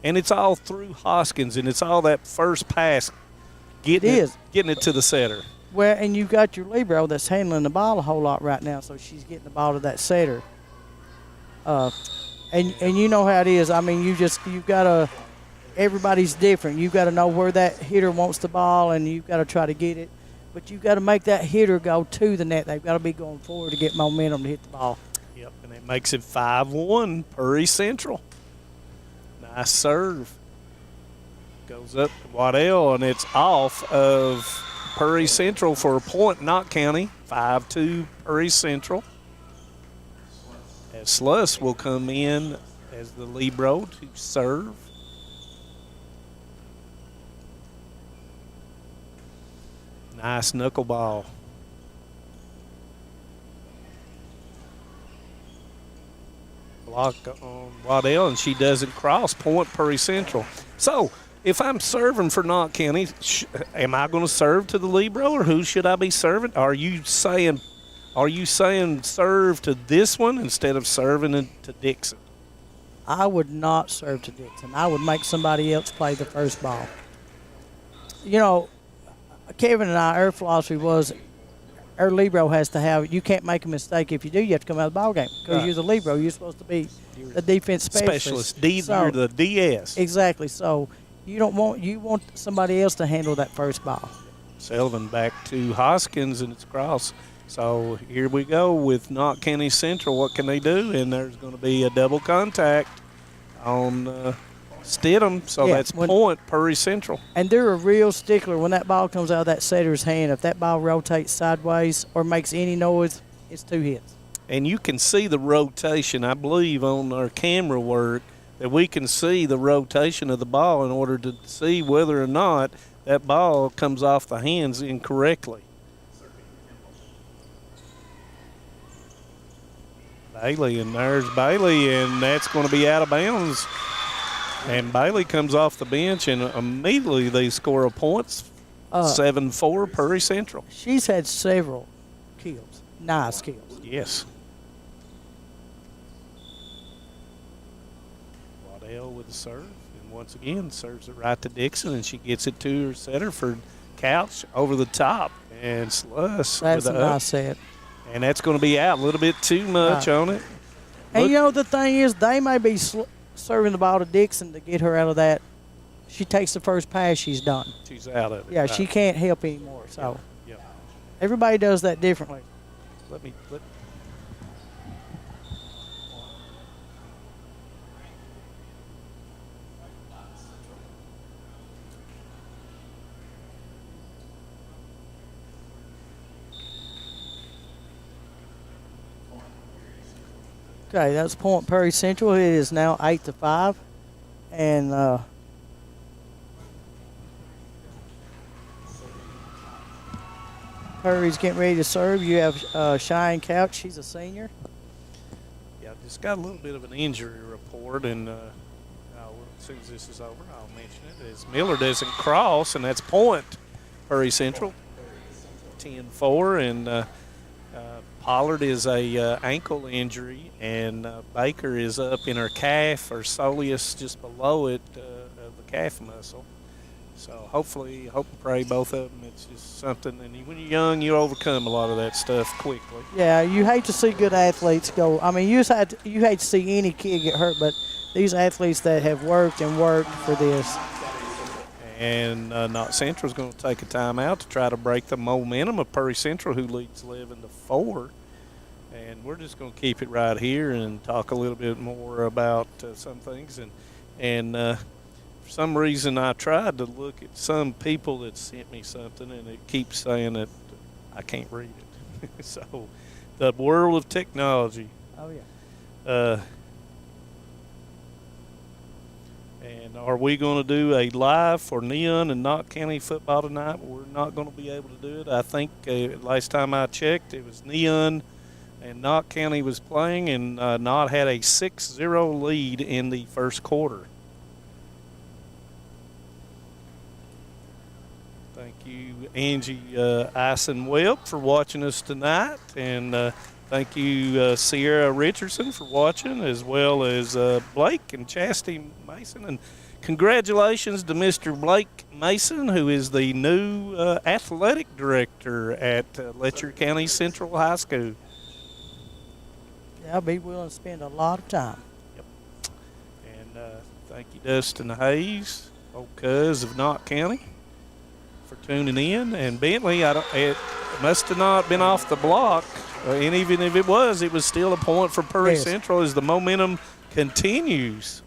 And it's all through Hoskins, and it's all that first pass getting it to the setter. Well, and you got your libero that's handling the ball a whole lot right now, so she's getting the ball to that setter. And you know how it is. I mean, you've got to – everybody's different. You've got to know where that hitter wants the ball, and you've got to try to get it. But you've got to make that hitter go to the net. They've got to be going forward to get momentum to hit the ball. Yep, and it makes it 5-1, Perry Central. Nice serve. Goes up to Waddell, and it's off of Perry Central for a point, Knott County. 5-2, Perry Central. As Sluss will come in as the libero to serve. Nice knuckleball. Block on Waddell, and she doesn't cross. Point Perry Central. So, if I'm serving for Knott County, am I going to serve to the libero, or who should I be serving? Are you saying serve to this one instead of serving to Dixon? I would not serve to Dixon. I would make somebody else play the first ball. You know, Kevin and I, our philosophy was our libero has to have, you can't make a mistake. If you do, you have to come out of the ball game because you're the libero. You're supposed to be the defense specialist. You're the DS. Exactly. So you want somebody else to handle that first ball. Sullivan back to Hoskins, and it's across. So here we go with Knott County Central. What can they do? And there's going to be a double contact on Stidham, so that's point Prairie Central. And they're a real stickler. When that ball comes out of that setter's hand, if that ball rotates sideways or makes any noise, it's 2 hits. And you can see the rotation, I believe, on our camera work, that we can see the rotation of the ball in order to see whether or not that ball comes off the hands incorrectly. Bailey, and there's Bailey, and that's going to be out of bounds. And Bailey comes off the bench, and immediately they score a point, 7-4 Prairie Central. She's had several kills, nice kills. Yes. Waddell with the serve, and once again serves it right to Dixon, and she gets it to her setter for Couch over the top, and Sluss. That's a nice set. And that's going to be out a little bit too much on it. And you know, the thing is, they may be serving the ball to Dixon to get her out of that. She takes the first pass, she's done. She's out of it. Yeah, she can't help anymore. So everybody does that differently. Okay, that's point Prairie Central. It is now 8-5, and Prairie's getting ready to serve. You have Cheyenne Couch. She's a senior. Yeah, just got a little bit of an injury report, and as soon as this is over, I'll mention it. As Miller doesn't cross, and that's point Prairie Central, 10-4, and Pollard is a ankle injury, and Baker is up in her calf or soleus just below it of the calf muscle. So hopefully, hope and pray both of them. It's just something, and when you're young, you overcome a lot of that stuff quickly. Yeah, you hate to see good athletes go. I mean, you hate to see any kid get hurt, but these athletes that have worked and worked for this. And Knott Central is going to take a timeout to try to break the momentum of Prairie Central, who leads 11-4. And we're just going to keep it right here and talk a little bit more about some things. And for some reason, I tried to look at some people that sent me something, and it keeps saying that I can't read it. So, the world of technology. Oh, yeah. And are we going to do a live for Neon and Knott County football tonight? We're not going to be able to do it. I think last time I checked, it was Neon and Knott County was playing, and Knott had a 6-0 lead in the first quarter. Thank you, Angie Ison-Webb, for watching us tonight, and thank you, Sierra Richardson, for watching, as well as Blake and Chastity Mason. And congratulations to Mr. Blake Mason, who is the new athletic director at Letcher County Central High School. Yeah, I'll be willing to spend a lot of time. Yep. And thank you, Dustin Hayes, old cuz of Knott County, for tuning in. And Bentley, it must have not been off the block. And even if it was still a point for Prairie Central as the momentum continues.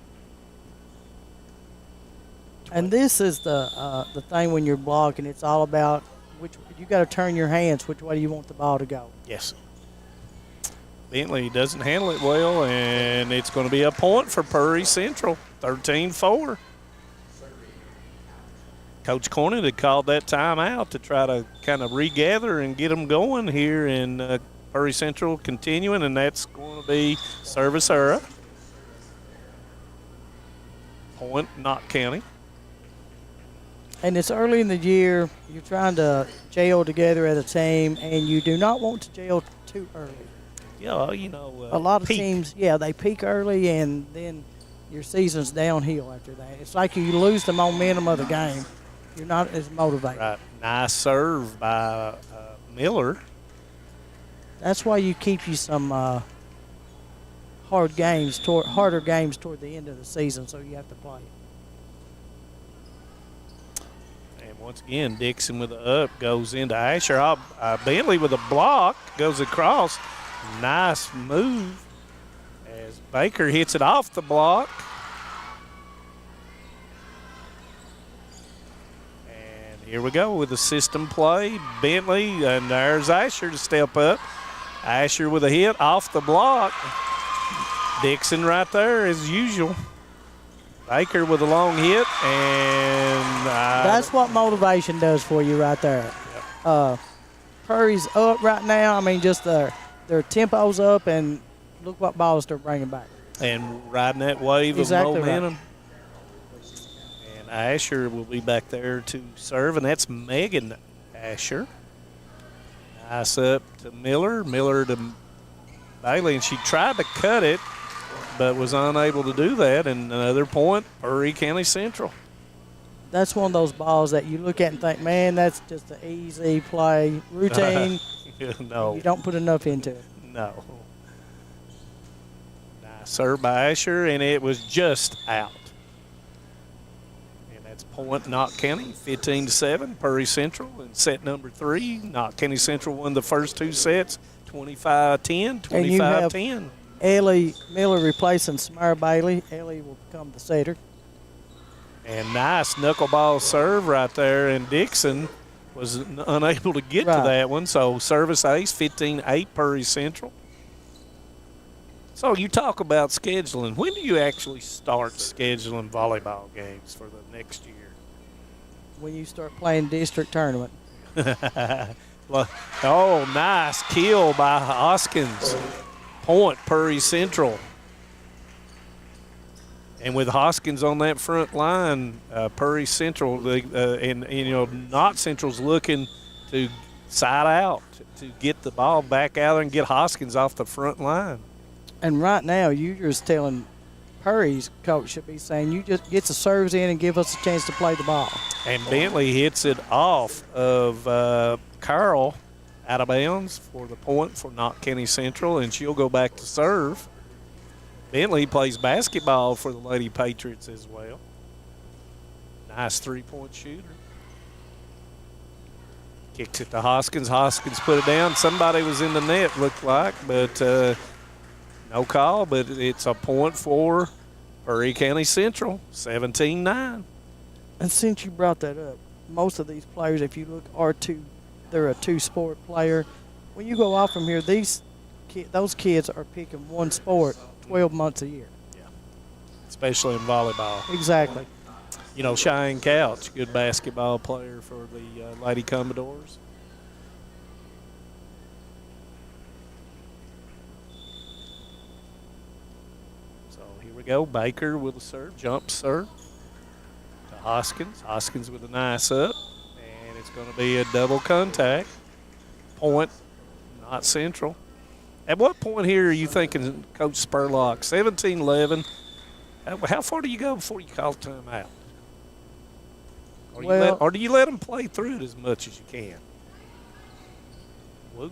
And this is the thing when you're blocking. It's all about you got to turn your hands which way you want the ball to go. Yes. Bentley doesn't handle it well, and it's going to be a point for Prairie Central, 13-4. Coach Cornyn had called that timeout to try to kind of regather and get them going here in Prairie Central continuing, and that's going to be service error. Point Knott County. And it's early in the year. You're trying to gel together as a team, and you do not want to gel too early. Yeah, you know. A lot of teams, they peak early, and then your season's downhill after that. It's like you lose the momentum of the game. You're not as motivated. Right. Nice serve by Miller. That's why you keep you some harder games toward the end of the season, so you have to play. And Once again, Dixon with the up goes into Asher. Bentley with a block goes across. Nice move as Baker hits it off the block. And here we go with the system play. Bentley, and there's Asher to step up. Asher with a hit off the block. Dixon right there as usual. Baker with a long hit, and that's what motivation does for you right there. Yep. Purry's up right now. I mean, just their tempo's up, and look what balls they're bringing back. And riding that wave of momentum. Right. And Asher will be back there to serve, and that's Megan Asher. Nice up to Miller. Miller to Bailey, and she tried to cut it, but was unable to do that. And another point, Perry County Central. That's one of those balls that you look at and think, man, that's just an easy play, routine. No. You don't put enough into it. No. Nice serve by Asher, and it was just out. And that's point Knott County, 15-7, Perry Central. In set number 3, Knott County Central won the first 2 sets, 25-10, 25-10. Ellie Miller replacing Samara Bailey. Ellie will become the setter. And nice knuckleball serve right there, and Dixon was unable to get to that one. So service ace, 15-8 Perry Central. So you talk about scheduling. When do you actually start scheduling volleyball games for the next year? When you start playing district tournament. Oh, nice kill by Hoskins. Point Perry Central. And with Hoskins on that front line, Perry Central, Knott Central's looking to side out to get the ball back out there and get Hoskins off the front line. And right now, you're just telling Perry's coach should be saying, you just get the serves in and give us a chance to play the ball. And Bentley hits it off of Carl out of bounds for the point for Knott County Central, and she'll go back to serve. Bentley plays basketball for the Lady Patriots as well. Nice three-point shooter. Kicks it to Hoskins. Hoskins put it down. Somebody was in the net, looked like, but no call. But it's a point for Perry County Central, 17-9. And since you brought that up, most of these players, if you look, they're a two-sport player. When you go off from here, those kids are picking one sport 12 months a year. Yeah, especially in volleyball. Exactly. You know, Cheyenne Couch, good basketball player for the Lady Commodores. So here we go. Baker with a serve, jump serve to Hoskins. Hoskins with a nice up, and it's going to be a double contact. Point, Knott Central. At what point here are you thinking, Coach Spurlock, 17-11, how far do you go before you call timeout? Or do you let them play through it as much as you can?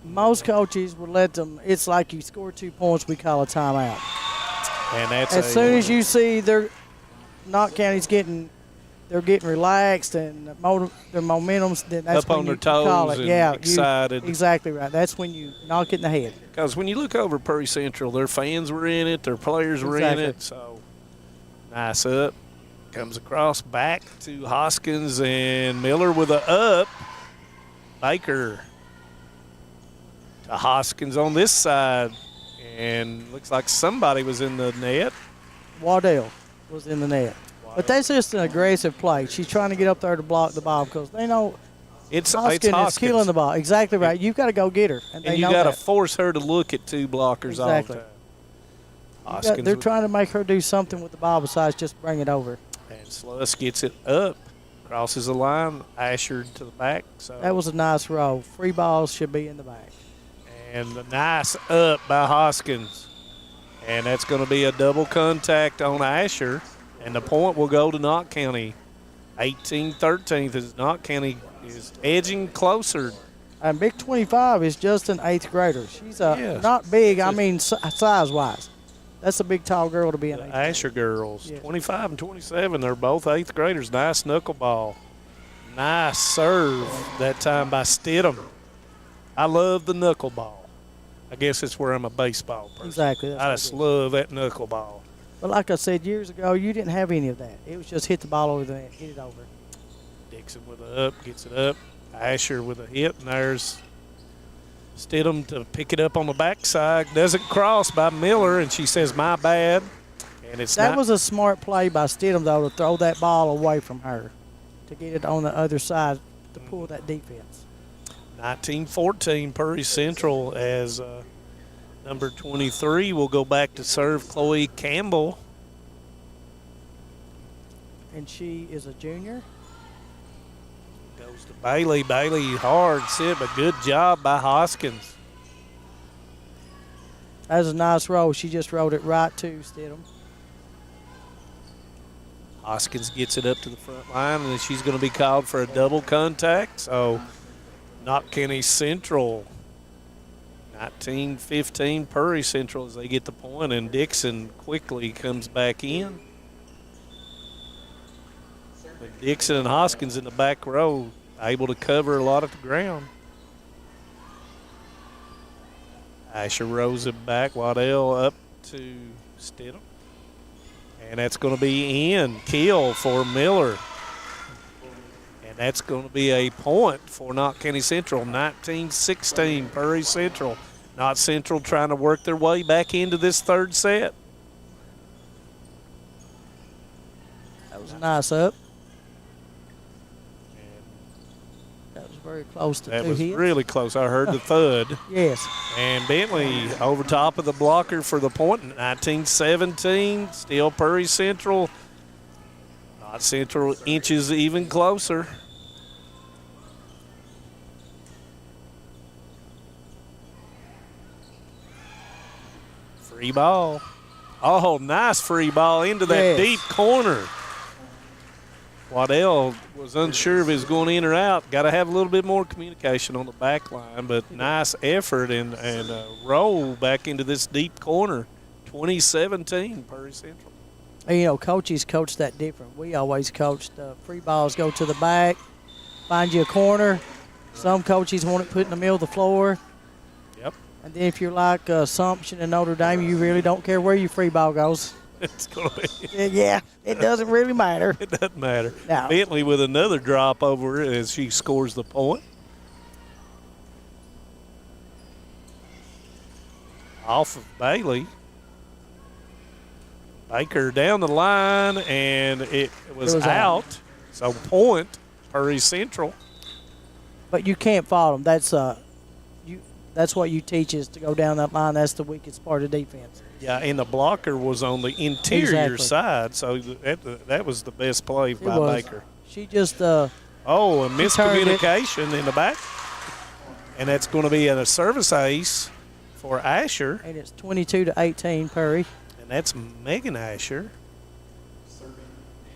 Most coaches would let them. It's like you score 2 points, we call a timeout. And that's as soon as you see Knott County's getting relaxed and their momentum's, then that's up when on you their toes call it. and Yeah, excited. Exactly right. That's when you knock it in the head. Because when you look over Perry Central, their fans were in it, their players were in it. So nice up. Comes across back to Hoskins, and Miller with a up. Baker to Hoskins on this side. And looks like somebody was in the net. Waddell was in the net. But that's just an aggressive play. She's trying to get up there to block the ball because they know Hoskins is killing the ball. Exactly right. You've got to go get her. And you got to force her to look at 2 blockers all the time. They're trying to make her do something with the ball besides just bring it over. And Sluss gets it up, crosses the line, Asher to the back. So that was a nice roll. Free balls should be in the back. And a nice up by Hoskins. And that's going to be a double contact on Asher. And the point will go to Knott County, 18-13, as Knott County is edging closer. And Big 25 is just an 8th grader. She's not big, I mean size-wise. That's a big, tall girl to be an 8th Asher girls, 25 and 27, they're both 8th graders. Nice knuckleball. Nice serve that time by Stidham. I love the knuckleball. I guess it's where I'm a baseball person. Exactly. I just love that knuckleball. But like I said years ago, you didn't have any of that. It was just hit the ball over the net, hit it over. Dixon with a up, gets it up. Asher with a hit, and there's Stidham to pick it up on the backside. Doesn't cross by Miller, and she says, my bad. And it's that was a smart play by Stidham, though, to throw that ball away from her, to get it on the other side to pull that defense. 19-14, Purry Central as number 23 will go back to serve Chloe Campbell. And she is a junior. Goes to Bailey. Bailey hard sit, but good job by Hoskins. That was a nice roll. She just rolled it right to Stidham. Hoskins gets it up to the front line, and then she's going to be called for a double contact. So Knott County Central, 19-15 Purry Central as they get the point, and Dixon quickly comes back in. With Dixon and Hoskins in the back row, able to cover a lot of the ground. Asher rolls it back. Waddell up to Stidham. And that's going to be in. Kill for Miller. And that's going to be a point for Knott County Central. 19-16 Purry Central. Knott Central trying to work their way back into this third set. That was a nice up. That was very close to that two was hits. Really close. I heard the thud. Yes. And Bentley over top of the blocker for the point. 19-17, still Purry Central. Knott Central inches even closer. Free ball. Oh, nice free ball into that deep corner. Waddell was unsure if he was going in or out. Got to have a little bit more communication on the back line, but nice effort and roll back into this deep corner. 2017, Purry Central. And, you know, coaches coach that different. We always coached free balls go to the back, find you a corner. Some coaches want it put in the middle of the floor. Yep. And then if you're like Assumption and Notre Dame, you really don't care where your free ball goes. It's going to be. Yeah, it doesn't really matter. It doesn't matter. No. Bentley with another drop over as she scores the point. Off of Bailey. Baker down the line, and it was out. So point, Purry Central. But you can't fault them. That's what you teach is to go down that line. That's the weakest part of defense. Yeah, and the blocker was on the interior side, so that was the best play by Baker. She just a miscommunication in the back, and that's going to be a service ace for Asher. And it's 22-18 Purry. And that's Megan Asher.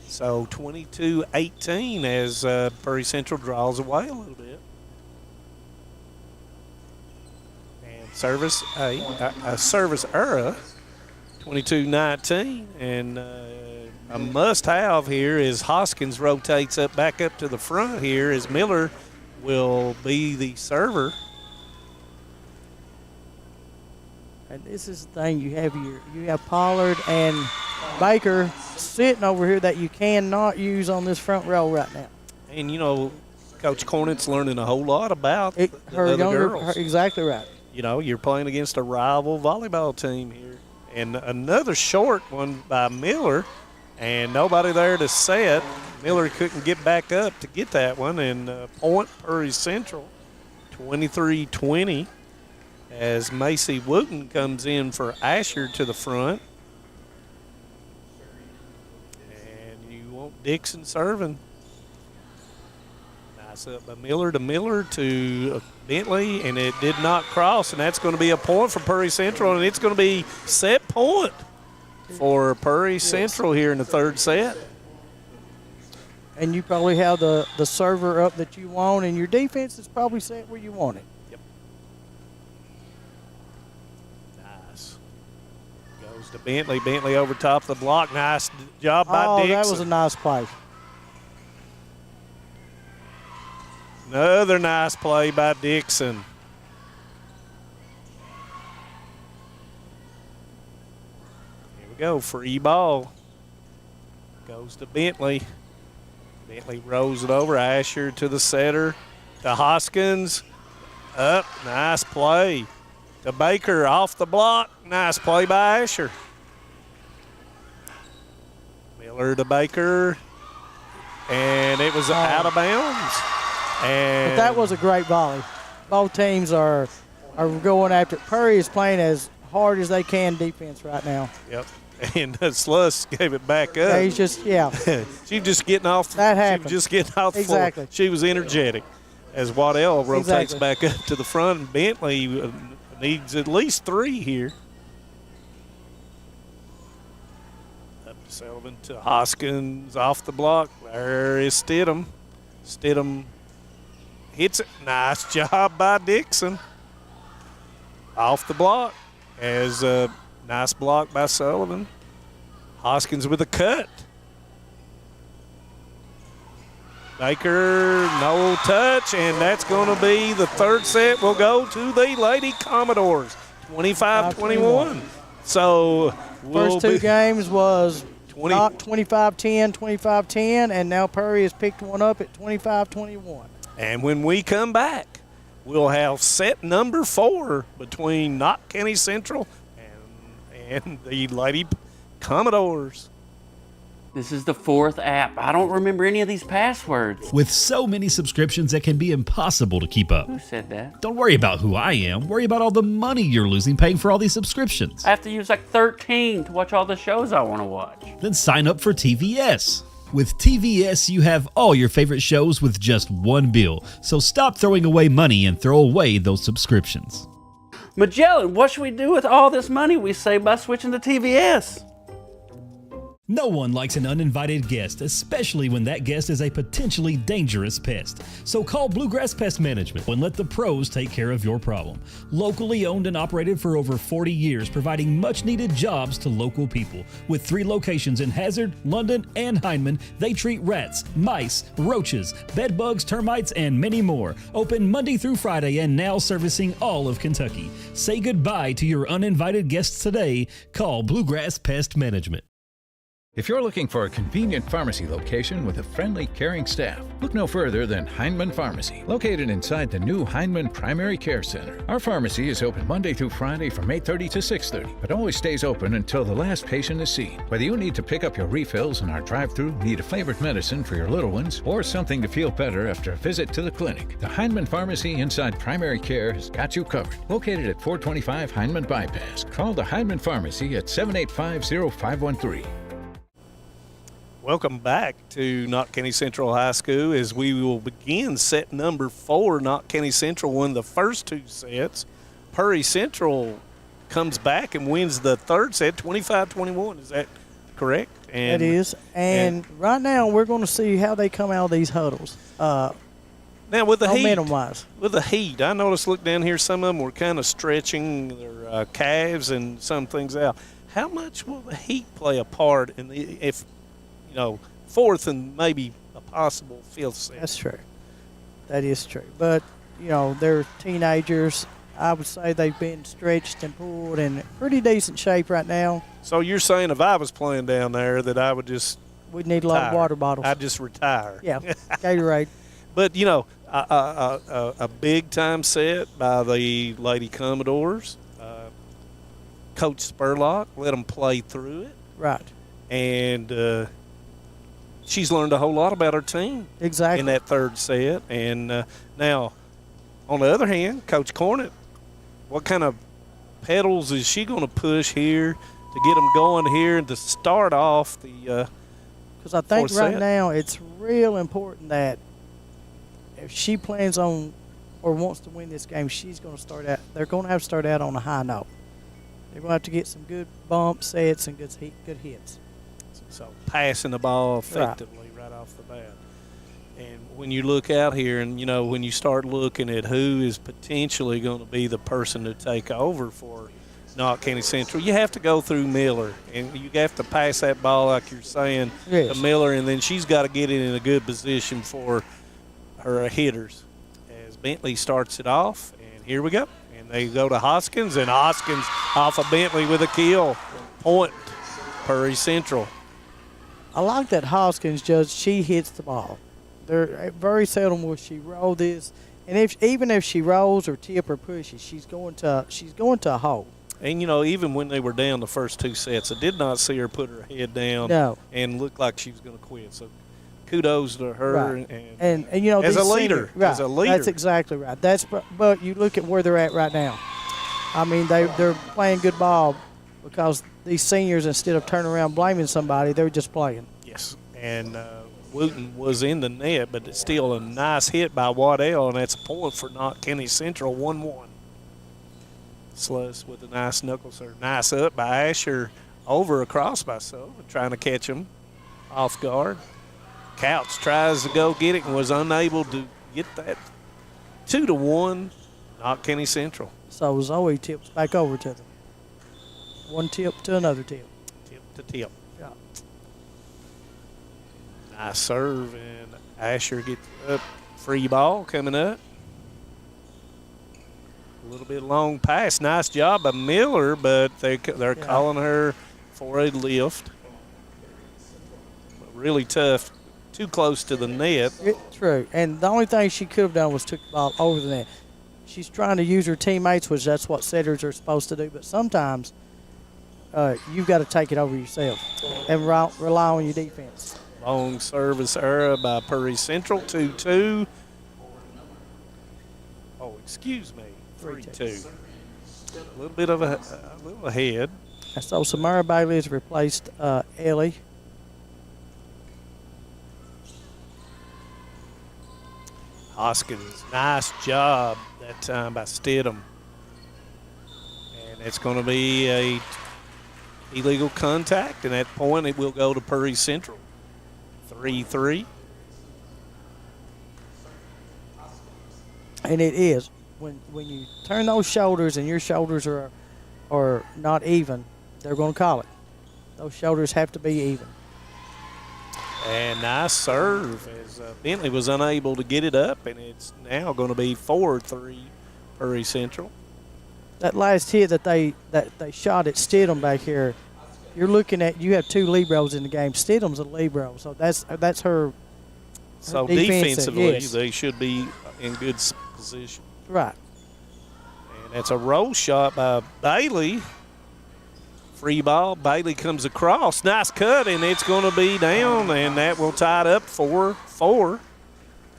So 22-18 as Purry Central draws away a little bit. And service error. 22-19, and a must-have here is Hoskins rotates back up to the front here as Miller will be the server. And this is the thing, you have Pollard and Baker sitting over here that you cannot use on this front row right now. And you know, Coach Cornett's learning a whole lot about the other girls. Exactly right. You know, you're playing against a rival volleyball team here. And another short one by Miller, and nobody there to set. Miller couldn't get back up to get that one, and point Purry Central, 23-20, as Macy Wooten comes in for Asher to the front. And you want Dixon serving. Nice up by Miller to Bentley, and it did not cross, and that's going to be a point for Purry Central, and it's going to be set point for Purry Central here in the third set. And you probably have the server up that you want, and your defense is probably set where you want it. Yep. Nice. Goes to Bentley. Bentley over top of the block. Nice job by Dixon. That was a nice play. Another nice play by Dixon. Here we go. Free ball. Goes to Bentley. Bentley rolls it over. Asher to the setter. To Hoskins. Up. Nice play. To Baker off the block. Nice play by Asher. Miller to Baker. And it was out of bounds. And but that was a great volley. Both teams are going after it. Purry is playing as hard as they can defense right now. Yep. And Sluss gave it back up. Yeah, he's just, She was just getting off. That happened. She was just getting off the Exactly. floor. She was energetic. As Waddell rotates back up to the front, and Bentley needs at least 3 here. Up to Sullivan to Hoskins off the block. There is Stidham. Stidham hits it. Nice job by Dixon. Off the block. As a nice block by Sullivan. Hoskins with a cut. Baker, no touch, and that's going to be the third set. Will go to the Lady Commodores, 25-21. So first 2 games was 25-10, 25-10, and now Purry has picked one up at 25-21. And when we come back, we'll have set number 4 between Knott County Central and the Lady Commodores. This is the 4th app. I don't remember any of these passwords. With so many subscriptions, it can be impossible to keep up. Who said that? Don't worry about who I am. Worry about all the money you're losing paying for all these subscriptions. I have to use like 13 to watch all the shows I want to watch. Then sign up for TVS. With TVS, you have all your favorite shows with just one bill. So stop throwing away money and throw away those subscriptions. Magellan, what should we do with all this money we save by switching to TVS? No one likes an uninvited guest, especially when that guest is a potentially dangerous pest. So call Bluegrass Pest Management and let the pros take care of your problem. Locally owned and operated for over 40 years, providing much-needed jobs to local people. With 3 locations in Hazard, London, and Hindman, they treat rats, mice, roaches, bed bugs, termites, and many more. Open Monday through Friday and now servicing all of Kentucky. Say goodbye to your uninvited guests today. Call Bluegrass Pest Management. If you're looking for a convenient pharmacy location with a friendly, caring staff, look no further than Hindman Pharmacy, located inside the new Hindman Primary Care Center. Our pharmacy is open Monday through Friday from 8:30 to 6:30, but always stays open until the last patient is seen. Whether you need to pick up your refills in our drive-thru, need a favorite medicine for your little ones, or something to feel better after a visit to the clinic, the Hindman Pharmacy inside Primary Care has got you covered. Located at 425 Hindman Bypass. Call the Hindman Pharmacy at 785-0513. Welcome back to Knott County Central High School as we will begin set number 4. Knott County Central won the first 2 sets. Purry Central comes back and wins the 3rd set, 25-21. Is that correct? It is. And right now we're going to see how they come out of these huddles. Now with the momentum-wise. With the heat, I noticed, look down here, some of them were kind of stretching their calves and some things out. How much will the heat play a part in if 4th and maybe a possible 5th set? That's true. That is true. But, they're teenagers. I would say they've been stretched and pulled in pretty decent shape right now. So you're saying if I was playing down there that I would just We'd need a lot of water bottles. I'd just retire. Yeah, Gatorade. But, a big-time set by the Lady Commodores. Coach Spurlock let them play through it. Right. And she's learned a whole lot about her team exactly in that 3rd set. And now, on the other hand, Coach Cornett, what kind of pedals is she going to push here to get them going here and to start off the because I think right set? now it's real important that if she plans on or wants to win this game, she's going to start out. They're going to have to start out on a high note. They're going to have to get some good bump sets and good hits. So passing the ball effectively right off the bat. And when you look out here and, when you start looking at who is potentially going to be the person to take over for Knott County Central, you have to go through Miller. And you have to pass that ball, like you're saying, to Miller, and then she's got to get it in a good position for her hitters. Bentley starts it off, and here we go. And they go to Hoskins, and Hoskins off of Bentley with a kill. Point, Purry Central. I like that Hoskins, Judge. She hits the ball. There very seldom will she roll this, and even if she rolls or tip or pushes, she's going to a hole. And even when they were down the first 2 sets, I did not see her put her head down and look like she was going to quit. So kudos to her. Right. And as a leader, as a leader, that's exactly right. But you look at where they're at right now. I mean, they're playing good ball because these seniors, instead of turning around blaming somebody, they're just playing. Yes, and Wooten was in the net, but it's still a nice hit by Waddell, and that's a point for Knott County Central, 1-1. Sluss with a nice knuckle serve. Nice up by Asher, over across by Sullivan, trying to catch him off guard. Couch tries to go get it and was unable to get that. 2-1, Knott County Central. So Zoe tips back over to them. One tip to another tip. Tip to tip. Yeah. Nice serve, and Asher gets up. Free ball coming up. A little bit long pass. Nice job by Miller, but they're calling her for a lift. Really tough. Too close to the net. True. And the only thing she could have done was took the ball over the net. She's trying to use her teammates, which that's what setters are supposed to do. But sometimes you've got to take it over yourself and rely on your defense. Long service error by Purry Central, 2-2. Oh, excuse me, 3-2. A little bit of a little ahead. So Samara Bailey has replaced Ellie. Hoskins, nice job that time by Stidham. And it's going to be a illegal contact, and at that point it will go to Purry Central. 3-3. And it is. When you turn those shoulders and your shoulders are not even, they're going to call it. Those shoulders have to be even. And nice serve as Bentley was unable to get it up, and it's now going to be 4-3 Purry Central. That last hit that they shot at Stidham back here, you're looking at, you have 2 liberos in the game. Stidham's a libero, so that's her. So defensively, yes. They should be in good position. Right. And that's a roll shot by Bailey. Free ball. Bailey comes across. Nice cut, and it's going to be down, and that will tie it up 4-4.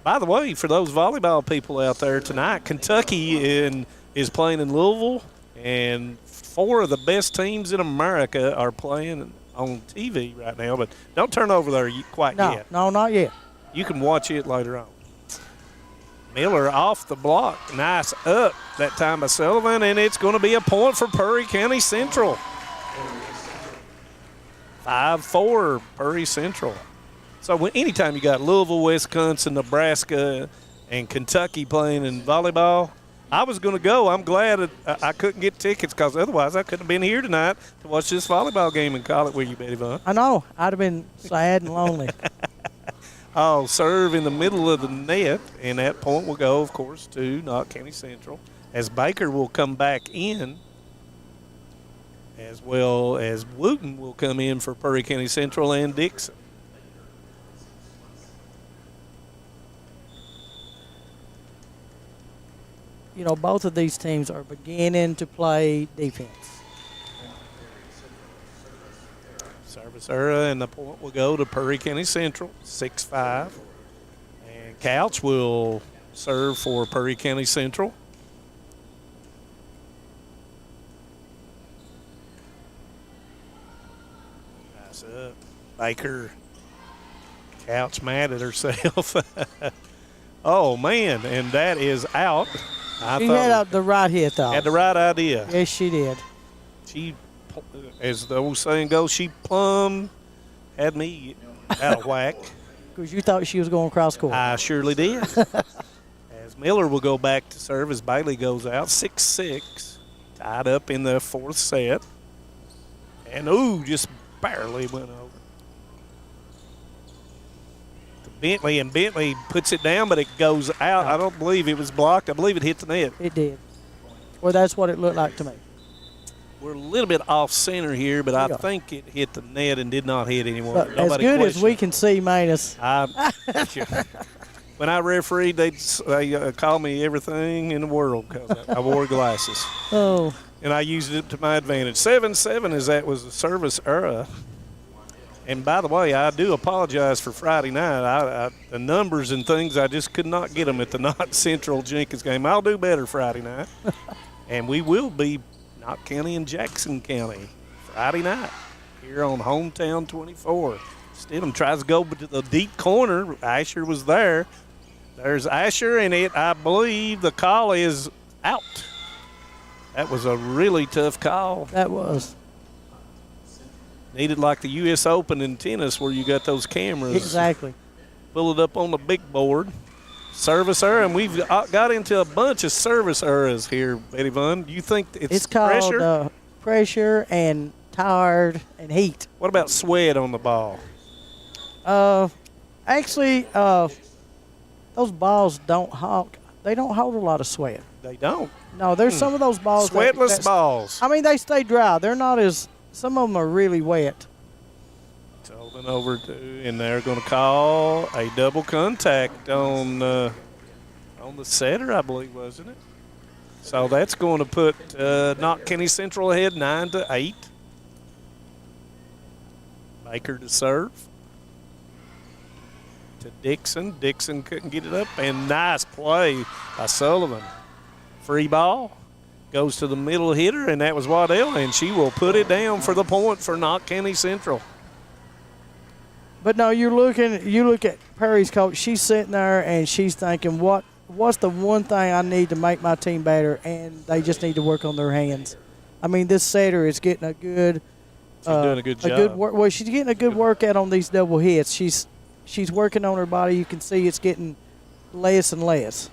By the way, for those volleyball people out there tonight, Kentucky is playing in Louisville, and 4 of the best teams in America are playing on TV right now. But don't turn over there quite yet. No, not yet. You can watch it later on. Miller off the block. Nice up that time by Sullivan, and it's going to be a point for Purry County Central. 5-4 Purry Central. So anytime you got Louisville, Wisconsin, Nebraska, and Kentucky playing in volleyball, I was going to go. I'm glad I couldn't get tickets because otherwise I couldn't have been here tonight to watch this volleyball game and call it with you, Betty Vaughn. I know. I'd have been sad and lonely. Oh, serve in the middle of the net, and that point will go, of course, to Knott County Central, as Baker will come back in, as well as Wooten will come in for Purry County Central and Dixon. You know, both of these teams are beginning to play defense. Service error, and the point will go to Purry County Central, 6-5. And Couch will serve for Purry County Central. Nice up. Baker. Couch mad at herself. Oh, man, and that is out. She had the right hit, though. Had the right idea. Yes, she did. She, as the old saying goes, she plumb had me out of whack. Because you thought she was going across court. I surely did. As Miller will go back to serve as Bailey goes out, 6-6. Tied up in the 4th set. And, just barely went over. The Bentley, and Bentley puts it down, but it goes out. I don't believe it was blocked. I believe it hit the net. It did. Well, that's what it looked like to me. We're a little bit off center here, but I think it hit the net and did not hit anyone. But as good as we can see, Manus. When I refereed, they call me everything in the world because I wore glasses. Oh. And I used it to my advantage. 7-7 as that was a service error. And by the way, I do apologize for Friday night. The numbers and things, I just could not get them at the Knott Central Jenkins game. I'll do better Friday night. And we will be Knott County and Jackson County Friday night here on Hometown 24. Stidham tries to go to the deep corner. Asher was there. There's Asher, and I believe the call is out. That was a really tough call. That was. Needed like the U.S. Open in tennis where you got those cameras. Exactly. Pull it up on the big board. Service error, and we've got into a bunch of service errors here, Betty Vaughn. Do you think it's pressure? Called pressure and tired and heat. What about sweat on the ball? Actually, those balls don't hold a lot of sweat. They don't? No, there's some of those balls. Sweatless balls. I mean, they stay dry. They're not as, some of them are really wet. Sullivan over to, and they're going to call a double contact on the setter, I believe, wasn't it? So that's going to put Knott County Central ahead 9-8. Baker to serve. To Dixon. Dixon couldn't get it up, and nice play by Sullivan. Free ball goes to the middle hitter, and that was Waddell, and she will put it down for the point for Knott County Central. But no, you look at Perry's coach. She's sitting there and she's thinking, what's the one thing I need to make my team better? And they just need to work on their hands. I mean, this setter is getting a good. She's doing a good job. She's getting a good workout on these double hits. She's working on her body. You can see it's getting less and less.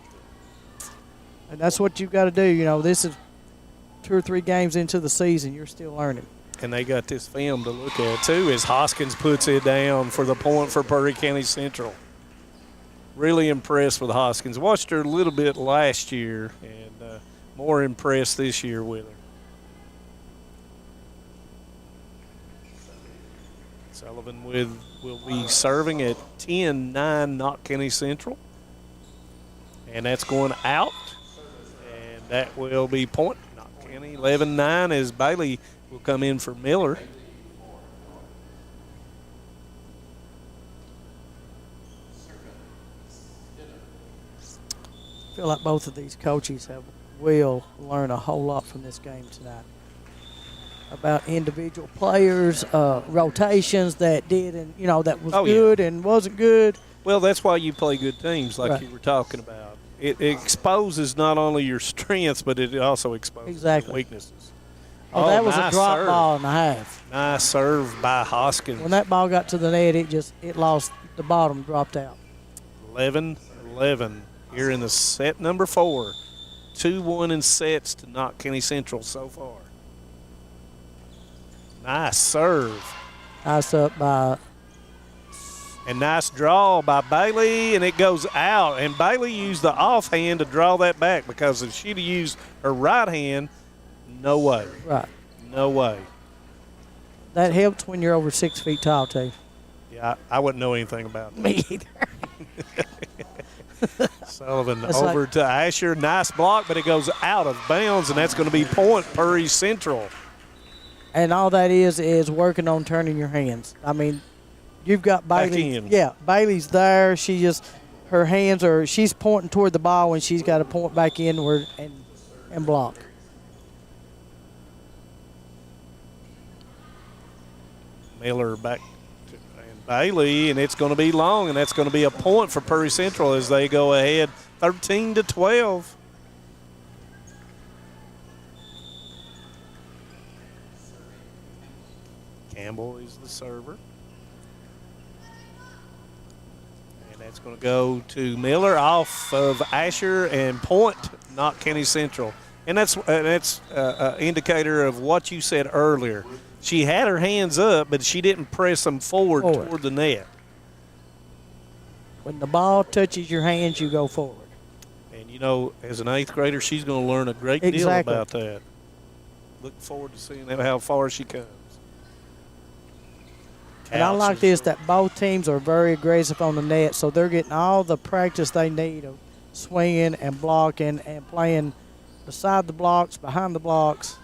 And that's what you've got to do. You know, this is 2 or 3 games into the season. You're still learning. And they got this film to look at, too, as Hoskins puts it down for the point for Perry County Central. Really impressed with Hoskins. Watched her a little bit last year and more impressed this year with her. Sullivan will be serving at 10-9 Knott County Central. And that's going out. And that will be point. Knott County 11-9 as Bailey will come in for Miller. I feel like both of these coaches will learn a whole lot from this game tonight about individual players, rotations that did and that was good and wasn't good. Well, that's why you play good teams, like you were talking about. It exposes not only your strengths, but it also exposes your weaknesses. Oh, that was nice a drop serve. ball and a half. Nice serve by Hoskins. When that ball got to the net, it lost the bottom, dropped out. 11-11 here in the set number 4. 2-1 in sets to Knott County Central so far. Nice serve. Nice up by. And nice draw by Bailey, and it goes out. And Bailey used the offhand to draw that back because if she'd have used her right hand, no way. Right. No way. That helps when you're over 6 feet tall, too. Yeah, I wouldn't know anything about that. Me either. Sullivan over to Asher. Nice block, but it goes out of bounds, and that's going to be point Perry Central. And all that is working on turning your hands. I mean, you've got Bailey. Back in. Yeah, Bailey's there. She's pointing toward the ball, and she's got to point back inward and block. Miller back to Bailey, and it's going to be long, and that's going to be a point for Perry Central as they go ahead 13-12. Campbell is the server. And that's going to go to Miller off of Asher and point Knott County Central. And that's an indicator of what you said earlier. She had her hands up, but she didn't press them forward toward the net. When the ball touches your hands, you go forward. And, you know, as an 8th grader, she's going to learn a great deal about that. Look forward to seeing how far she comes. And I like this, that both teams are very aggressive on the net, so they're getting all the practice they need of swinging and blocking and playing beside the blocks, behind the blocks.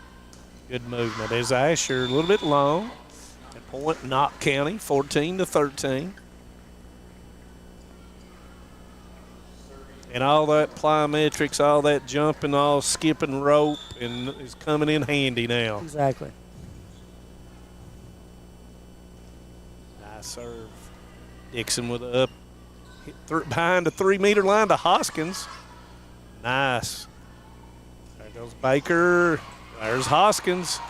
Good movement. There's Asher, a little bit long. And point Knott County, 14-13. And all that plyometrics, all that jumping, all skipping rope, and is coming in handy now. Exactly. Nice serve. Dixon with a up behind the 3-meter line to Hoskins. Nice. There goes Baker. There's Hoskins.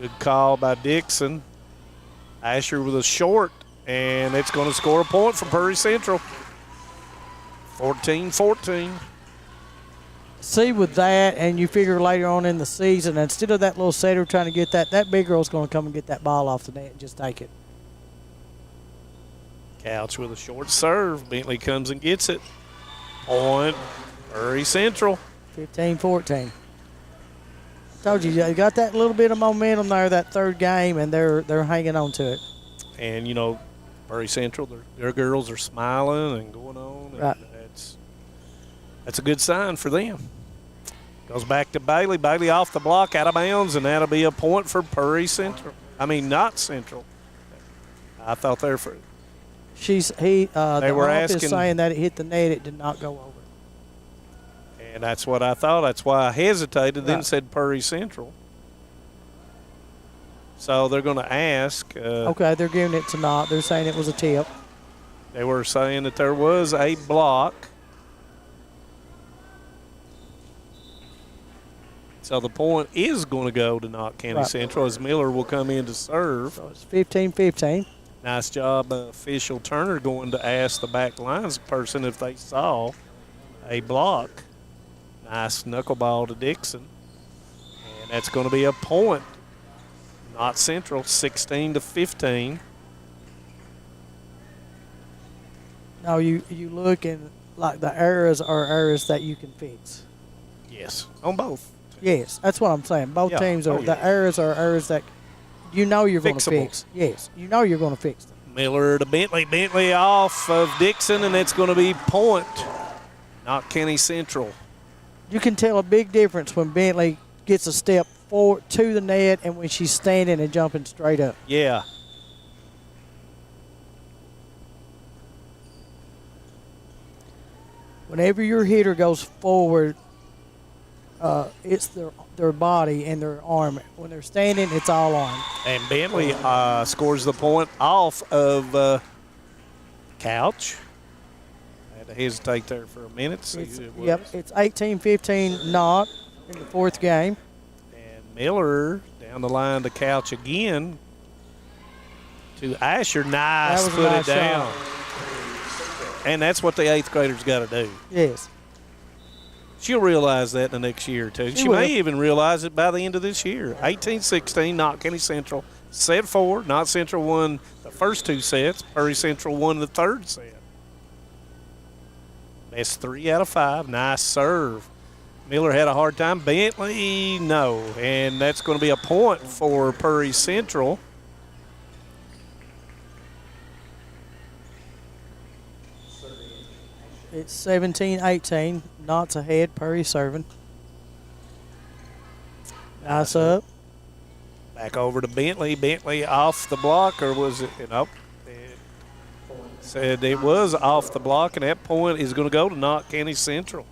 Good call by Dixon. Asher with a short, and it's going to score a point for Prairie Central. 14-14. See, with that, and you figure later on in the season, instead of that little setter trying to get that big girl's going to come and get that ball off the net and just take it. Couch with a short serve. Bentley comes and gets it. Point, Prairie Central. 15-14. Told you, you got that little bit of momentum there, that third game, and they're hanging on to it. And, you know, Prairie Central, their girls are smiling and going on. And right. That's a good sign for them. Goes back to Bailey. Bailey off the block, out of bounds, and that'll be a point for Prairie Central. I mean, not Central. I thought they were for. They were asking, saying that it hit the net, it did not go over. And that's what I thought. That's why I hesitated, then said Prairie Central. So they're going to ask. Okay, they're giving it to Knott. They're saying it was a tip. They were saying that there was a block. So the point is going to go to Knott County Central as Miller will come in to serve. So it's 15-15. Nice job, official Turner going to ask the back lines person if they saw a block. Nice knuckleball to Dixon. And that's going to be a point. Knott Central, 16-15. Now you look and like the errors are errors that you can fix. Yes, on both. Yes, that's what I'm saying. Both teams are the errors are errors that you know you're going to fix. Yes, you know you're going to fix them. Miller to Bentley. Bentley off of Dixon, and it's going to be point. Knott County Central. You can tell a big difference when Bentley gets a step forward to the net and when she's standing and jumping straight up. Yeah. Whenever your hitter goes forward, it's their body and their arm. When they're standing, it's all arm. And Bentley scores the point off of Couch. I had to hesitate there for a minute. See who it was. Yep, it's 18-15 Knott in the fourth game. And Miller down the line to Couch again to Asher. Nice, put it down. Shot. And that's what the 8th graders got to do. Yes. She'll realize that in the next year or two. She may even realize it by the end of this year. 18-16, Knott County Central. Set 4. Knott Central won the first 2 sets. Prairie Central won the third set. That's 3 out of 5. Nice serve. Miller had a hard time. Bentley, no. And that's going to be a point for Prairie Central. It's 17-18. Knott's ahead. Prairie serving. Nice up. Back over to Bentley. Bentley off the block, or was it? Nope. Said it was off the block, and that point is going to go to Knott County Central.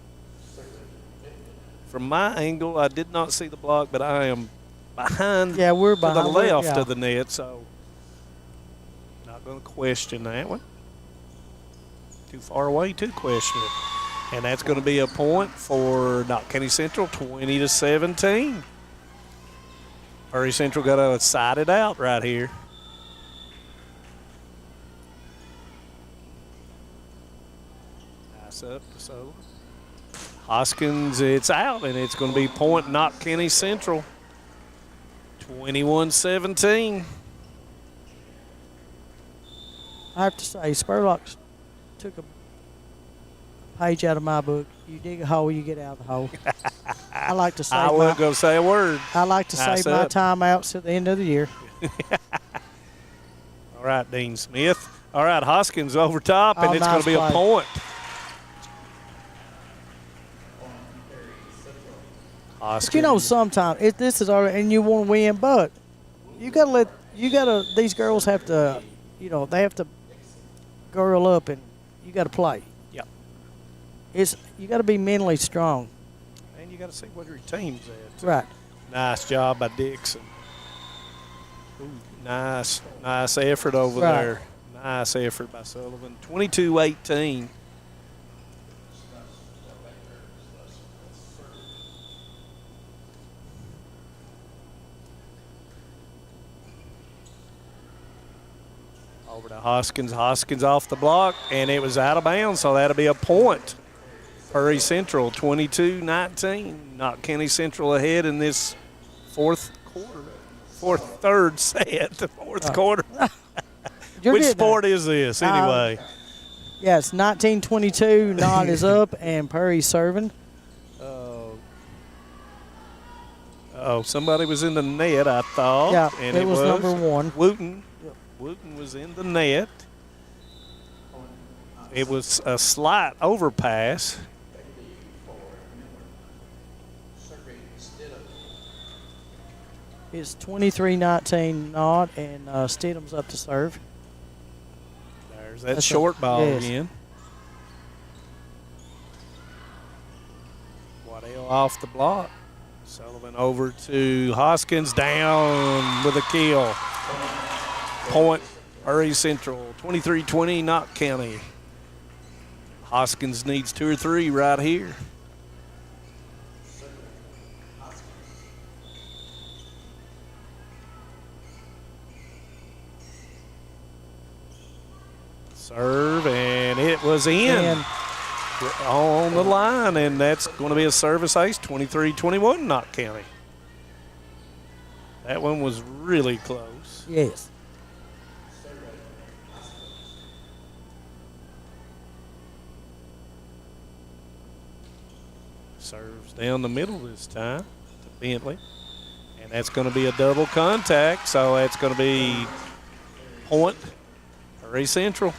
From my angle, I did not see the block, but I am behind. Yeah, we're behind to the left of the net, so not going to question that one. Too far away to question it. And that's going to be a point for Knott County Central, 20-17. Prairie Central got to side it out right here. Nice up to Sola. Hoskins, it's out, and it's going to be point Knott County Central, 21-17. I have to say, Spurlock's took a page out of my book. You dig a hole, you get out of the hole. I like to say. I wasn't going to say a word. I like to save my timeouts at the end of the year. All right, Dean Smith. All right, Hoskins over top, and it's going to be a point. But you know, sometimes this is already, and you want to win, but you gotta these girls have to, you know, they have to girl up, and you got to play. Yep. You got to be mentally strong. And you got to see what your team's at. Right. Nice job by Dixon. Ooh, nice effort over there. Nice effort by Sullivan. 22-18. Over to Hoskins. Hoskins off the block, and it was out of bounds, so that'll be a point. Prairie Central, 22-19. Knott County Central ahead in this third set, the fourth quarter. Which sport is this, anyway? Yeah, it's 19-22. Knott is up, and Prairie serving. Somebody was in the net, I thought. Yeah, and it was number 1. Wooten. Wooten was in the net. It was a slight overpass. It's 23-19 Knott, and Stidham's up to serve. There's that short ball again. Waddell off the block. Sullivan over to Hoskins, down with a kill. Point, Prairie Central, 23-20, Knott County. Hoskins needs 2 or 3 right here. Serve, and it was in on the line, and that's going to be a service ace, 23-21, Knott County. That one was really close. Yes. Serves down the middle this time to Bentley. And that's going to be a double contact, so that's going to be point Prairie Central.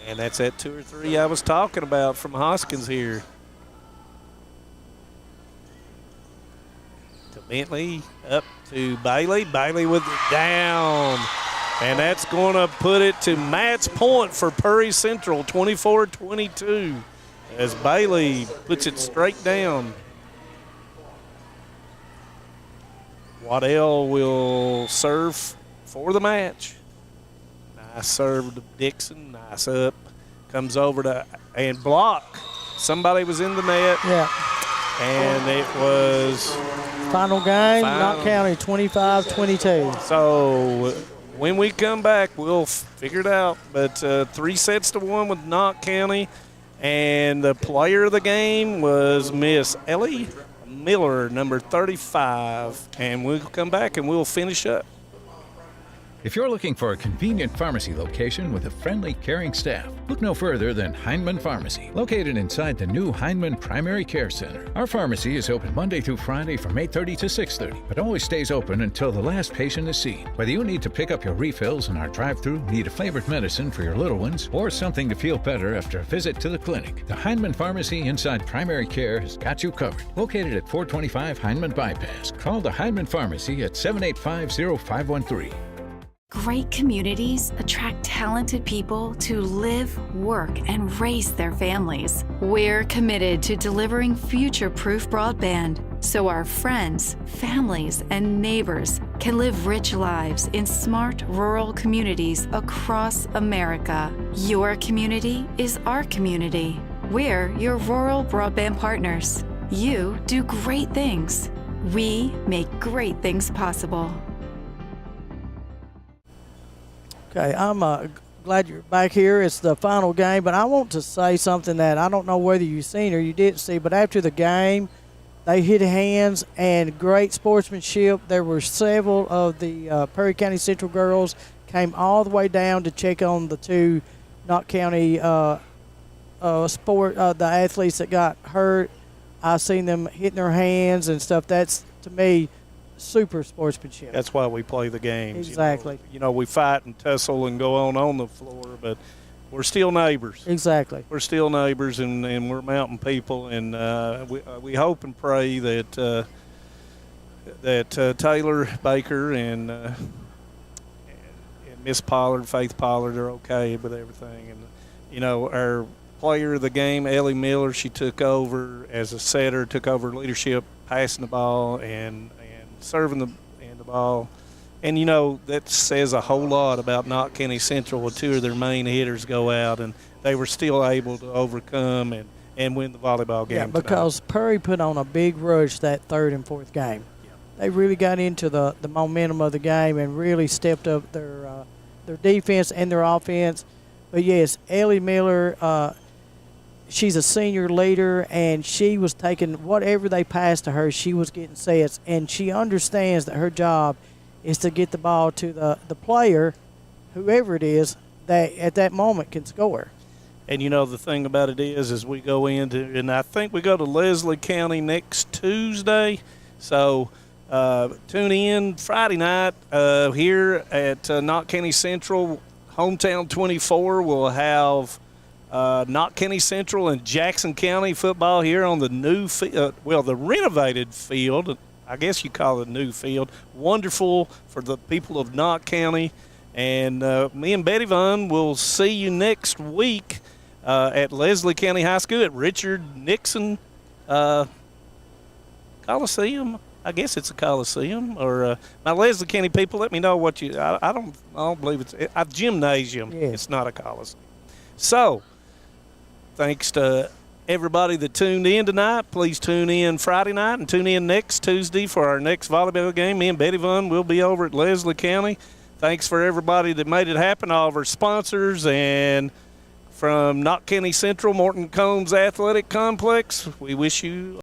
And that's that 2 or 3 I was talking about from Hoskins here. To Bentley, up to Bailey. Bailey with it down. And that's going to put it to match point for Prairie Central, 24-22, as Bailey puts it straight down. Waddell will serve for the match. Nice serve to Dixon. Nice up. Comes over to and block. Somebody was in the net. Yeah. And it was final game. Knott County 25-22. So when we come back, we'll figure it out. But 3-1 with Knott County, and the player of the game was Miss Ellie Miller, number 35. And we'll come back and we'll finish up. If you're looking for a convenient pharmacy location with a friendly, caring staff, look no further than Heinemann Pharmacy, located inside the new Heinemann Primary Care Center. Our pharmacy is open Monday through Friday from 8:30 to 6:30, but always stays open until the last patient is seen. Whether you need to pick up your refills in our drive-thru, need a flavored medicine for your little ones, or something to feel better after a visit to the clinic, the Heinemann Pharmacy inside Primary Care has got you covered. Located at 425 Heinemann Bypass. Call the Heinemann Pharmacy at 785-0513. Great communities attract talented people to live, work, and raise their families. We're committed to delivering future-proof broadband so our friends, families, and neighbors can live rich lives in smart rural communities across America. Your community is our community. We're your rural broadband partners. You do great things. We make great things possible. Okay, I'm glad you're back here. It's the final game, but I want to say something that I don't know whether you've seen or you didn't see, but after the game, they hit hands and great sportsmanship. There were several of the Prairie County Central girls came all the way down to check on the two Knott County the athletes that got hurt. I seen them hitting their hands and stuff. That's, to me, super sportsmanship. That's why we play the games. Exactly. We fight and tussle and go on the floor, but we're still neighbors. Exactly. We're still neighbors, and we're mountain people, and we hope and pray that Taylor Baker and Miss Pollard, Faith Pollard, are okay with everything. And our player of the game, Ellie Miller, she took over as a setter, took over leadership, passing the ball and serving the ball. And, that says a whole lot about Knott County Central when two of their main hitters go out, and they were still able to overcome and win the volleyball game. Yeah, because Perry put on a big rush that third and fourth game. Yeah. They really got into the momentum of the game and really stepped up their defense and their offense. But, yes, Ellie Miller, she's a senior leader, and she was taking whatever they passed to her, she was getting sets. And she understands that her job is to get the ball to the player, whoever it is, that at that moment can score. And, the thing about it is we go into, and I think we go to Leslie County next Tuesday. So tune in Friday night here at Knott County Central. Hometown 24 will have Knott County Central and Jackson County football here on the new the renovated field. I guess you call it a new field. Wonderful for the people of Knott County. And me and Betty Vaughn will see you next week at Leslie County High School at Richard Nixon Coliseum. I guess it's a Coliseum. Or now, Leslie County people, let me know what you. I don't believe it's a gymnasium. Yeah. It's not a Coliseum. So, thanks to everybody that tuned in tonight. Please tune in Friday night and tune in next Tuesday for our next volleyball game. Me and Betty Vaughn will be over at Leslie County. Thanks for everybody that made it happen, all of our sponsors, and from Knott County Central, Morton Combs Athletic Complex, we wish you